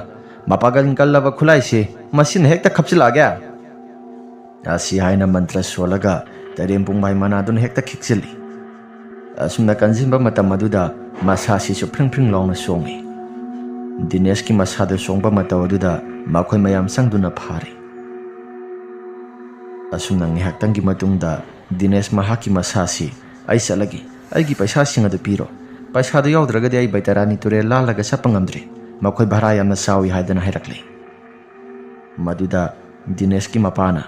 ꯃꯄꯥꯡꯒꯜ ꯀꯜꯂꯕ ꯈꯨꯠꯂꯥꯏꯁꯤ ꯃꯁꯤꯅ ꯍꯦꯛꯇ ꯈꯞꯆꯤꯜꯂꯛꯑꯒꯦ ꯑꯁꯤ ꯍꯥꯏꯅ ꯃꯟꯇ꯭ꯔ ꯁꯣꯜꯂꯒ ꯇꯩꯔꯦꯝ ꯄꯨꯡꯕꯥꯏ ꯃꯅꯥꯗꯨꯅ ꯍꯦꯛꯇ ꯈꯤꯛꯆꯤꯜꯂꯤ ꯑꯁꯨꯝꯅ ꯀꯟꯁꯤꯟꯕ ꯃꯇꯝ ꯑꯗꯨꯗ ꯃꯁꯥꯁꯤꯁꯨ ꯐ꯭ꯔꯤꯡ ꯐ꯭ꯔꯤꯡ ꯂꯥꯎꯅ ꯆꯣꯡꯉꯤ ꯗꯤꯅꯦꯁꯀꯤ ꯃꯁꯥꯗ ꯆꯣꯡꯕ ꯃꯇꯧ ꯑꯗꯨꯗ ꯃꯈꯣꯏ ꯃꯌꯥꯝ ꯆꯪꯗꯨꯅ ꯐꯥꯔꯤ ꯑꯁꯨꯝꯅ ꯉꯥꯏꯍꯥꯛꯇꯪꯒꯤ ꯃꯇꯨꯡꯗ ꯗꯤꯅꯦꯁ ꯃꯍꯥꯛꯀꯤ ꯃꯁꯥꯁꯤ ꯑꯩ ꯆꯠꯂꯒꯦ ꯑꯩꯒꯤ ꯄꯩꯁꯥꯁꯤꯡ ꯑꯗꯨ ꯄꯤꯔꯣ ꯄꯩꯁꯥꯗꯨ ꯌꯥꯎꯗ꯭ꯔꯒꯗꯤ ꯑꯩ ꯕꯩꯇꯔꯥꯅꯤ ꯇꯨꯔꯦꯜ ꯂꯥꯜꯂꯒ ꯆꯠꯄ ꯉꯝꯗ꯭ꯔꯤ ꯃꯈꯣꯏ ꯚꯔꯥ ꯌꯥꯝꯅ ꯆꯥꯎꯏ ꯍꯥꯏꯗꯅ ꯍꯥꯏꯔꯛꯂꯤ ꯃꯗꯨꯗ ꯗꯤꯅꯦꯁꯀꯤ ꯃꯄꯥꯅ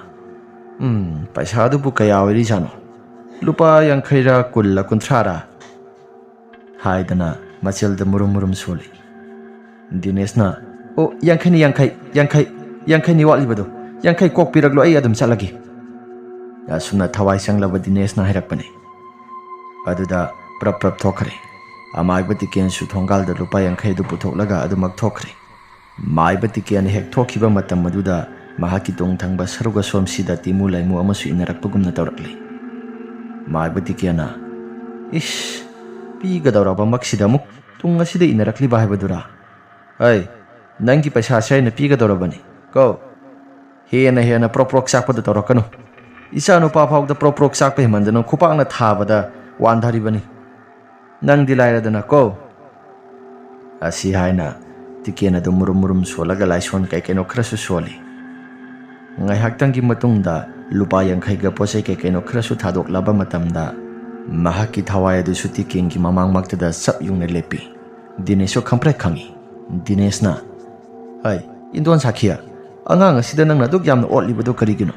ꯄꯩꯁꯥꯗꯨꯕꯨ ꯀꯌꯥ ꯑꯣꯏꯔꯤꯖꯥꯠꯅꯣ ꯂꯨꯄꯥ 50ꯔ 10ꯔ 30ꯔ ꯍꯥꯏꯗꯅ ꯃꯆꯦꯜꯗ ꯃꯨꯔꯨꯝ ꯃꯨꯔꯨꯝ ꯁꯣꯜꯂꯤ ꯗꯤꯅꯦꯁꯅ ꯑꯣ 50ꯅꯤ ꯋꯥꯠꯂꯤꯕꯗꯣ 50 ꯀꯣꯛ ꯄꯤꯔꯛꯂꯣ ꯑꯩ ꯑꯗꯨꯝ ꯆꯠꯂꯒꯦ ꯑꯁꯨꯝꯅ ꯊꯋꯥꯏ ꯆꯪꯂꯕ ꯗꯤꯅꯦꯁꯅ ꯍꯥꯏꯔꯛꯄꯅꯤ ꯑꯗꯨꯗ ꯄ꯭ꯔꯞ ꯄ꯭ꯔꯞ ꯊꯣꯛꯈ꯭ꯔꯦ ꯑꯃꯥꯏꯕ ꯇꯤꯀꯦꯟꯁꯨ ꯊꯣꯡꯒꯥꯜꯗ ꯂꯨꯄꯥ 50 ꯑꯗꯨ ꯄꯨꯊꯣꯛꯂꯒ ꯑꯗꯨꯃꯛ ꯊꯣꯛꯈ꯭ꯔꯦ ꯃꯥꯏꯕ ꯇꯤꯀꯦꯟ ꯍꯦꯛ ꯊꯣꯛꯈꯤꯕ ꯃꯇꯝ ꯑꯗꯨꯗ ꯃꯍꯥꯛꯀꯤ ꯇꯨꯡ ꯊꯪꯕ ꯁꯔꯨꯛ ꯑꯁꯣꯝꯁꯤꯗ ꯇꯤꯃꯨ ꯂꯩꯃꯨ ꯑꯃꯁꯨ ꯏꯟꯅꯔꯛꯄꯒꯨꯝꯅ ꯇꯧꯔꯛꯂꯤ ꯃꯥꯏꯕ ꯇꯤꯀꯦꯟꯅ ꯏꯁ ꯄꯤꯒꯗꯧꯔꯕꯃꯛꯁꯤꯗ ꯑꯃꯨꯛ ꯇꯨꯡ ꯑꯁꯤꯗ ꯏꯟꯅꯔꯛꯂꯤꯕ ꯍꯥꯏꯕꯗꯨꯔꯥ ꯑꯩ ꯅꯪꯒꯤ ꯄꯩꯁꯥꯁꯦ ꯑꯩꯅ ꯄꯤꯒꯗꯧꯔꯕꯅꯤ ꯀꯣ ꯍꯦꯟꯅ ꯄ꯭ꯔꯣꯛ ꯄ꯭ꯔꯣꯛ ꯆꯥꯛꯄꯗ ꯇꯧꯔꯛꯀꯅꯨ ꯏꯆꯥ ꯅꯨꯄꯥ ꯐꯥꯎꯗ ꯄ꯭ꯔꯣꯛ ꯄ꯭ꯔꯣꯛ ꯆꯥꯛꯄ ꯍꯦꯟꯃꯟꯗꯅ ꯈꯨꯄꯥꯛꯅ ꯊꯥꯕꯗ ꯋꯥꯟꯊꯔꯤꯕꯅꯤ ꯅꯪꯗꯤ ꯂꯥꯏꯔꯗꯅ ꯀꯣ ꯑꯁꯤ ꯍꯥꯏꯅ ꯇꯤꯀꯦꯟ ꯑꯗꯨ ꯃꯨꯔꯨꯝ ꯃꯨꯔꯨꯝ ꯁꯣꯜꯂꯒ ꯂꯥꯏꯁꯣꯟ ꯀꯩꯀꯩꯅꯣ ꯈꯔꯁꯨ ꯁꯣꯜꯂꯤ ꯉꯥꯏꯍꯥꯛꯇꯪꯒꯤ ꯃꯇꯨꯡꯗ ꯂꯨꯄꯥ 50ꯒ ꯄꯣꯠꯆꯩ ꯀꯩꯀꯩꯅꯣ ꯈꯔꯁꯨ ꯊꯥꯗꯣꯛꯂꯕ ꯃꯇꯝꯗ ꯃꯍꯥꯛꯀꯤ ꯊꯋꯥꯏ ꯑꯗꯨꯁꯨ ꯇꯤꯀꯦꯟꯒꯤ ꯃꯃꯥꯡꯃꯛꯇꯗ ꯆꯞ ꯌꯨꯡꯅ ꯂꯦꯞꯄꯤ ꯗꯤꯅꯦꯁꯁꯨ ꯈꯪꯄ꯭ꯔꯦꯛ ꯈꯪꯉꯤ ꯗꯤꯅꯦꯁꯅ ꯍꯥꯏ ꯏꯟꯗꯣꯟ ꯁꯥꯈꯤꯌꯥ ꯑꯉꯥꯡ ꯑꯁꯤꯗ ꯅꯪꯅ ꯑꯗꯨꯛ ꯌꯥꯝꯅ ꯑꯣꯠꯂꯤꯕꯗꯨ ꯀꯔꯤꯒꯤꯅꯣ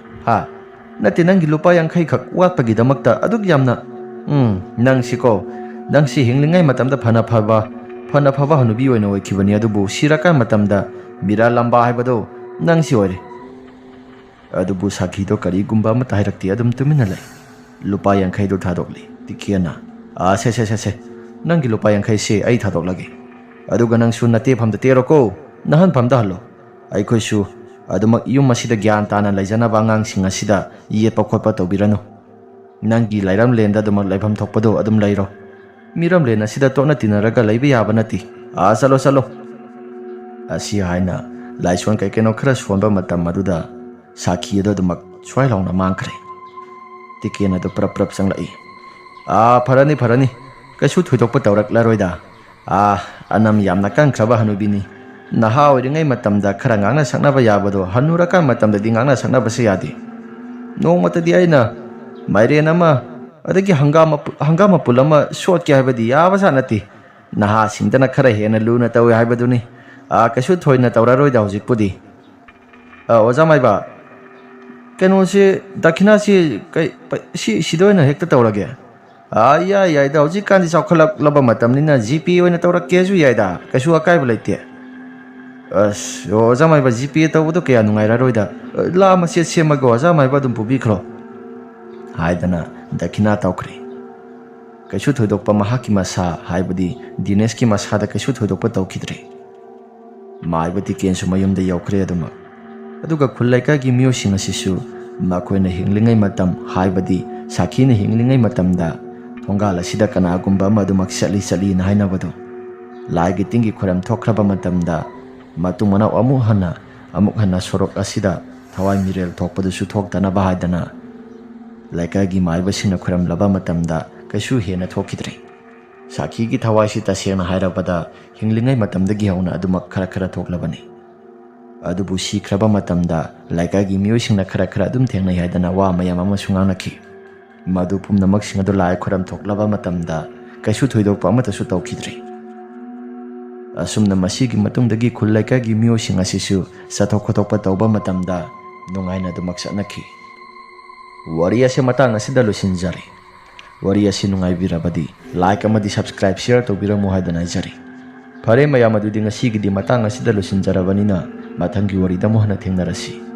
ꯅꯠꯇꯦ ꯅꯪꯒꯤ ꯂꯨꯄꯥ 50 ꯈꯛ ꯋꯥꯠꯄꯒꯤꯗꯃꯛꯇ ꯑꯗꯨꯛ ꯌꯥꯝꯅ ꯅꯪꯁꯤ ꯍꯤꯡꯂꯤꯉꯩ ꯃꯇꯝꯗ ꯐꯅ ꯐꯕ ꯍꯅꯨꯕꯤ ꯑꯣꯏꯅ ꯑꯣꯏꯈꯤꯕꯅꯤ ꯑꯗꯨꯕꯨ ꯁꯤꯔꯀꯥꯟ ꯃꯇꯝꯗ ꯕꯤꯔꯥ ꯂꯝꯕꯥ ꯍꯥꯏꯕꯗꯣ ꯅꯪꯁꯤ ꯑꯣꯏꯔꯦ ꯑꯗꯨꯕꯨ ꯁꯥꯈꯤꯗꯣ ꯀꯔꯤꯒꯨꯝꯕ ꯑꯃꯠꯇ ꯍꯥꯏꯔꯛꯇꯦ ꯑꯗꯨꯝ ꯇꯨꯃꯤꯟꯅ ꯂꯩ ꯂꯨꯄꯥ 50ꯗꯨ ꯊꯥꯗꯣꯛꯂꯤ ꯇꯤꯀꯦꯟꯅ ꯁꯦ ꯅꯪꯒꯤ ꯂꯨꯄꯥ 50ꯁꯦ ꯑꯩ ꯊꯥꯗꯣꯛꯂꯒꯦ ꯑꯗꯨꯒ ꯅꯪꯁꯨ ꯅꯇꯦꯐꯝꯗ ꯇꯦꯔꯣꯀꯣ ꯅꯍꯟꯐꯝꯗ ꯍꯜꯂꯣ ꯑꯩꯈꯣꯏꯁꯨ ꯑꯗꯨꯃꯛ ꯌꯨꯝ ꯑꯁꯤꯗ ꯒ꯭ꯌꯥꯟ ꯇꯥꯅ ꯂꯩꯖꯅꯕ ꯑꯉꯥꯡꯁꯤꯡ ꯑꯁꯤꯗ ꯌꯦꯠꯄ ꯈꯣꯠꯄ ꯇꯧꯕꯤꯔꯅꯨ ꯅꯪꯒꯤ ꯂꯩꯔꯝꯂꯦꯟꯗ ꯑꯗꯨꯃꯛ ꯂꯩꯐꯝ ꯊꯣꯛꯄꯗꯣ ꯑꯗꯨꯝ ꯂꯩꯔꯣ ꯃꯤꯔꯝꯂꯦꯟ ꯑꯁꯤꯗ ꯇꯣꯠꯅ ꯇꯤꯟꯅꯔꯒ ꯂꯩꯕ ꯌꯥꯕ ꯅꯠꯇꯦ ꯆꯠꯂꯣ ꯑꯁꯤ ꯍꯥꯏꯅ ꯂꯥꯏꯁꯣꯟ ꯀꯩꯀꯩꯅꯣ ꯈꯔ ꯁꯣꯟꯕ ꯃꯇꯝ ꯑꯗꯨꯗ ꯁꯥꯈꯤ ꯑꯗꯨ ꯑꯗꯨꯃꯛ ꯁ꯭ꯋꯥꯏ ꯂꯥꯎꯅ ꯃꯥꯡꯈ꯭ꯔꯦ ꯇꯤꯀꯦꯟ ꯑꯗꯨ ꯄ꯭ꯔꯞ ꯄ꯭ꯔꯞ ꯆꯪꯂꯛꯏ ꯐꯔꯅꯤ ꯀꯩꯁꯨ ꯊꯣꯏꯗꯣꯛꯄ ꯇꯧꯔꯛꯂꯔꯣꯏꯗ ꯑꯅꯝ ꯌꯥꯝꯅ ꯀꯟꯈ꯭ꯔꯕ ꯍꯅꯨꯕꯤꯅꯤ ꯅꯍꯥ ꯑꯣꯏꯔꯤꯉꯩ ꯃꯇꯝꯗ ꯈꯔ ꯉꯥꯡꯅ ꯁꯛꯅꯕ ꯌꯥꯕꯗꯣ ꯍꯟꯅꯨꯔꯀꯥꯟ ꯃꯇꯝꯗꯗꯤ ꯉꯥꯡꯅ ꯁꯛꯅꯕꯁꯦ ꯌꯥꯗꯦ ꯅꯣꯡꯃꯇꯗꯤ ꯑꯩꯅ ꯃꯥꯏꯔꯦꯟ ꯑꯃ ꯑꯗꯒꯤ ꯍꯪꯒꯥꯝ ꯃꯄꯨꯜ ꯑꯃ ꯁꯣꯠꯀꯦ ꯍꯥꯏꯕꯗꯤ ꯌꯥꯕꯖꯥꯠ ꯅꯠꯇꯦ ꯅꯍꯥꯁꯤꯡꯗꯅ ꯈꯔ ꯍꯦꯟꯅ ꯂꯨꯅ ꯇꯧꯋꯦ ꯍꯥꯏꯕꯗꯨꯅꯤ ꯀꯩꯁꯨ ꯊꯣꯏꯅ ꯇꯧꯔꯔꯣꯏꯗ ꯍꯧꯖꯤꯛꯄꯨꯗꯤ ꯑꯣꯖꯥ ꯃꯥꯏꯕ ꯀꯩꯅꯣꯁꯦ ꯗꯈꯤꯅꯥꯁꯤ ꯁꯤꯗ ꯑꯣꯏꯅ ꯍꯦꯛꯇ ꯇꯧꯔꯒꯦ ꯌꯥꯏꯗ ꯍꯧꯖꯤꯛꯀꯥꯟꯗꯤ ꯆꯥꯎꯈꯠꯂꯛꯂꯕ ꯃꯇꯝꯅꯤꯅ GP ꯑꯣꯏꯅ ꯇꯧꯔꯛꯀꯦꯁꯨ ꯌꯥꯏꯗ ꯀꯩꯁꯨ ꯑꯀꯥꯏꯕ ꯂꯩꯇꯦ ꯑꯣꯖꯥ ꯃꯥꯏꯕ GP ꯇꯧꯕꯗꯣ ꯀꯌꯥ ꯅꯨꯡꯉꯥꯏꯔꯔꯣꯏꯗ ꯃꯆꯦꯠ ꯁꯦꯝꯃꯒ ꯑꯣꯖꯥ ꯃꯥꯏꯕ ꯑꯗꯨꯝ ꯄꯨꯕꯤꯈ꯭ꯔꯣ ꯍꯥꯏꯗꯅ ꯗꯈꯤꯅꯥ ꯇꯧꯈ꯭ꯔꯦ ꯀꯩꯁꯨ ꯊꯣꯏꯗꯣꯛꯄ ꯃꯍꯥꯛꯀꯤ ꯃꯁꯥ ꯍꯥꯏꯕꯗꯤ ꯗꯤꯅꯦꯁꯀꯤ ꯃꯁꯥꯗ ꯀꯩꯁꯨ ꯊꯣꯏꯗꯣꯛꯄ ꯇꯧꯈꯤꯗ꯭ꯔꯦ ꯃꯥꯏꯕ ꯇꯤꯀꯦꯟꯁꯨ ꯃꯌꯨꯝꯗ ꯌꯧꯈ꯭ꯔꯦ ꯑꯗꯨꯃꯛ ꯑꯗꯨꯒ ꯈꯨꯜ ꯂꯩꯀꯥꯏꯒꯤ ꯃꯤꯑꯣꯏꯁꯤꯡ ꯑꯁꯤꯁꯨ ꯃꯈꯣꯏꯅ ꯍꯤꯡꯂꯤꯉꯩ ꯃꯇꯝ ꯍꯥꯏꯕꯗꯤ ꯁꯥꯈꯤꯅ ꯍꯤꯡꯂꯤꯉꯩ ꯃꯇꯝꯗ ꯊꯣꯡꯒꯥꯜ ꯑꯁꯤꯗ ꯀꯅꯥꯒꯨꯝꯕ ꯑꯃ ꯑꯗꯨꯃꯛ ꯆꯠꯂꯤꯅ ꯍꯥꯏꯅꯕꯗꯣ ꯂꯥꯏꯒꯤ ꯇꯤꯟꯒꯤ ꯈꯨꯔꯝ ꯊꯣꯛꯈ꯭ꯔꯕ ꯃꯇꯝꯗ ꯃꯇꯨꯡ ꯃꯅꯥꯎ ꯑꯃꯨꯛ ꯍꯟꯅ ꯁꯣꯔꯣꯛ ꯑꯁꯤꯗ ꯊꯋꯥꯏ ꯃꯤꯔꯦꯜ ꯊꯣꯛꯄꯗꯨꯁꯨ ꯊꯣꯛꯇꯅꯕ ꯍꯥꯏꯗꯅ ꯂꯩꯀꯥꯏꯒꯤ ꯃꯥꯏꯕꯁꯤꯡꯅ ꯈꯨꯔꯝꯂꯕ ꯃꯇꯝꯗ ꯀꯩꯁꯨ ꯍꯦꯟꯅ ꯊꯣꯛꯈꯤꯗ꯭ꯔꯦ ꯁꯥꯈꯤꯒꯤ ꯊꯋꯥꯏꯁꯤ ꯇꯁꯦꯡꯅ ꯍꯥꯏꯔꯕꯗ ꯍꯤꯡꯂꯤꯉꯩ ꯃꯇꯝꯗꯒꯤ ꯍꯧꯅ ꯑꯗꯨꯃꯛ ꯈꯔ ꯊꯣꯛꯂꯕꯅꯤ ꯑꯗꯨꯕꯨ ꯁꯤꯈ꯭ꯔꯕ ꯃꯇꯝꯗ ꯂꯩꯀꯥꯏꯒꯤ ꯃꯤꯑꯣꯏꯁꯤꯡꯅ ꯈꯔ ꯑꯗꯨꯝ ꯊꯦꯡꯅꯩ ꯍꯥꯏꯗꯅ ꯋꯥ ꯃꯌꯥꯝ ꯑꯃꯁꯨ ꯉꯥꯡꯅꯈꯤ꯫ ꯃꯗꯨ ꯄꯨꯝꯅꯃꯛꯁꯤꯡ ꯑꯗꯨ ꯂꯥꯏ ꯈꯨꯔꯝꯊꯣꯛꯂꯕ ꯃꯇꯝꯗ ꯀꯩꯁꯨ ꯊꯣꯏꯗꯣꯛꯄ ꯑꯃꯠꯇꯁꯨ ꯇꯧꯈꯤꯗ꯭ꯔꯦ꯫ ꯑꯁꯨꯝꯅ ꯃꯁꯤꯒꯤ ꯃꯇꯨꯡꯗꯒꯤ ꯈꯨꯜ ꯂꯩꯀꯥꯏꯒꯤ ꯃꯤꯑꯣꯏꯁꯤꯡ ꯑꯁꯤꯁꯨ ꯆꯠꯊꯣꯛ ꯈꯣꯠꯇꯣꯛꯄ ꯇꯧꯕ ꯃꯇꯝꯗ ꯅꯨꯡꯉꯥꯏꯅ ꯑꯗꯨꯃꯛ ꯆꯠꯅꯈꯤ꯫ ꯋꯥꯔꯤ ꯑꯁꯤ ꯃꯇꯥꯡ ꯑꯁꯤꯗ ꯂꯣꯏꯁꯤꯟꯖꯔꯦ꯫ ꯋꯥꯔꯤ ꯑꯁꯤ ꯅꯨꯡꯉꯥꯏꯕꯤꯔꯕꯗꯤ ꯂꯥꯏꯛ ꯑꯃꯗꯤ ꯁꯕꯁꯀ꯭ꯔꯥꯏꯕ ꯁꯤꯌꯔ ꯇꯧꯕꯤꯔꯝꯃꯨ ꯍꯥꯏꯗꯨꯅ ꯍꯥꯏꯖꯔꯤ꯫ ꯐꯔꯦ ꯃꯌꯥꯝ, ꯑꯗꯨꯗꯤ ꯉꯁꯤꯒꯤꯗꯤ ꯃꯇꯥꯡ ꯑꯁꯤꯗ ꯂꯣꯏꯁꯤꯟꯖꯔꯕꯅꯤꯅ ꯃꯊꯪꯒꯤ ꯋꯥꯔꯤꯗ ꯑꯃꯨꯛ ꯍꯟꯅ ꯊꯦꯡꯅꯔꯁꯤ꯫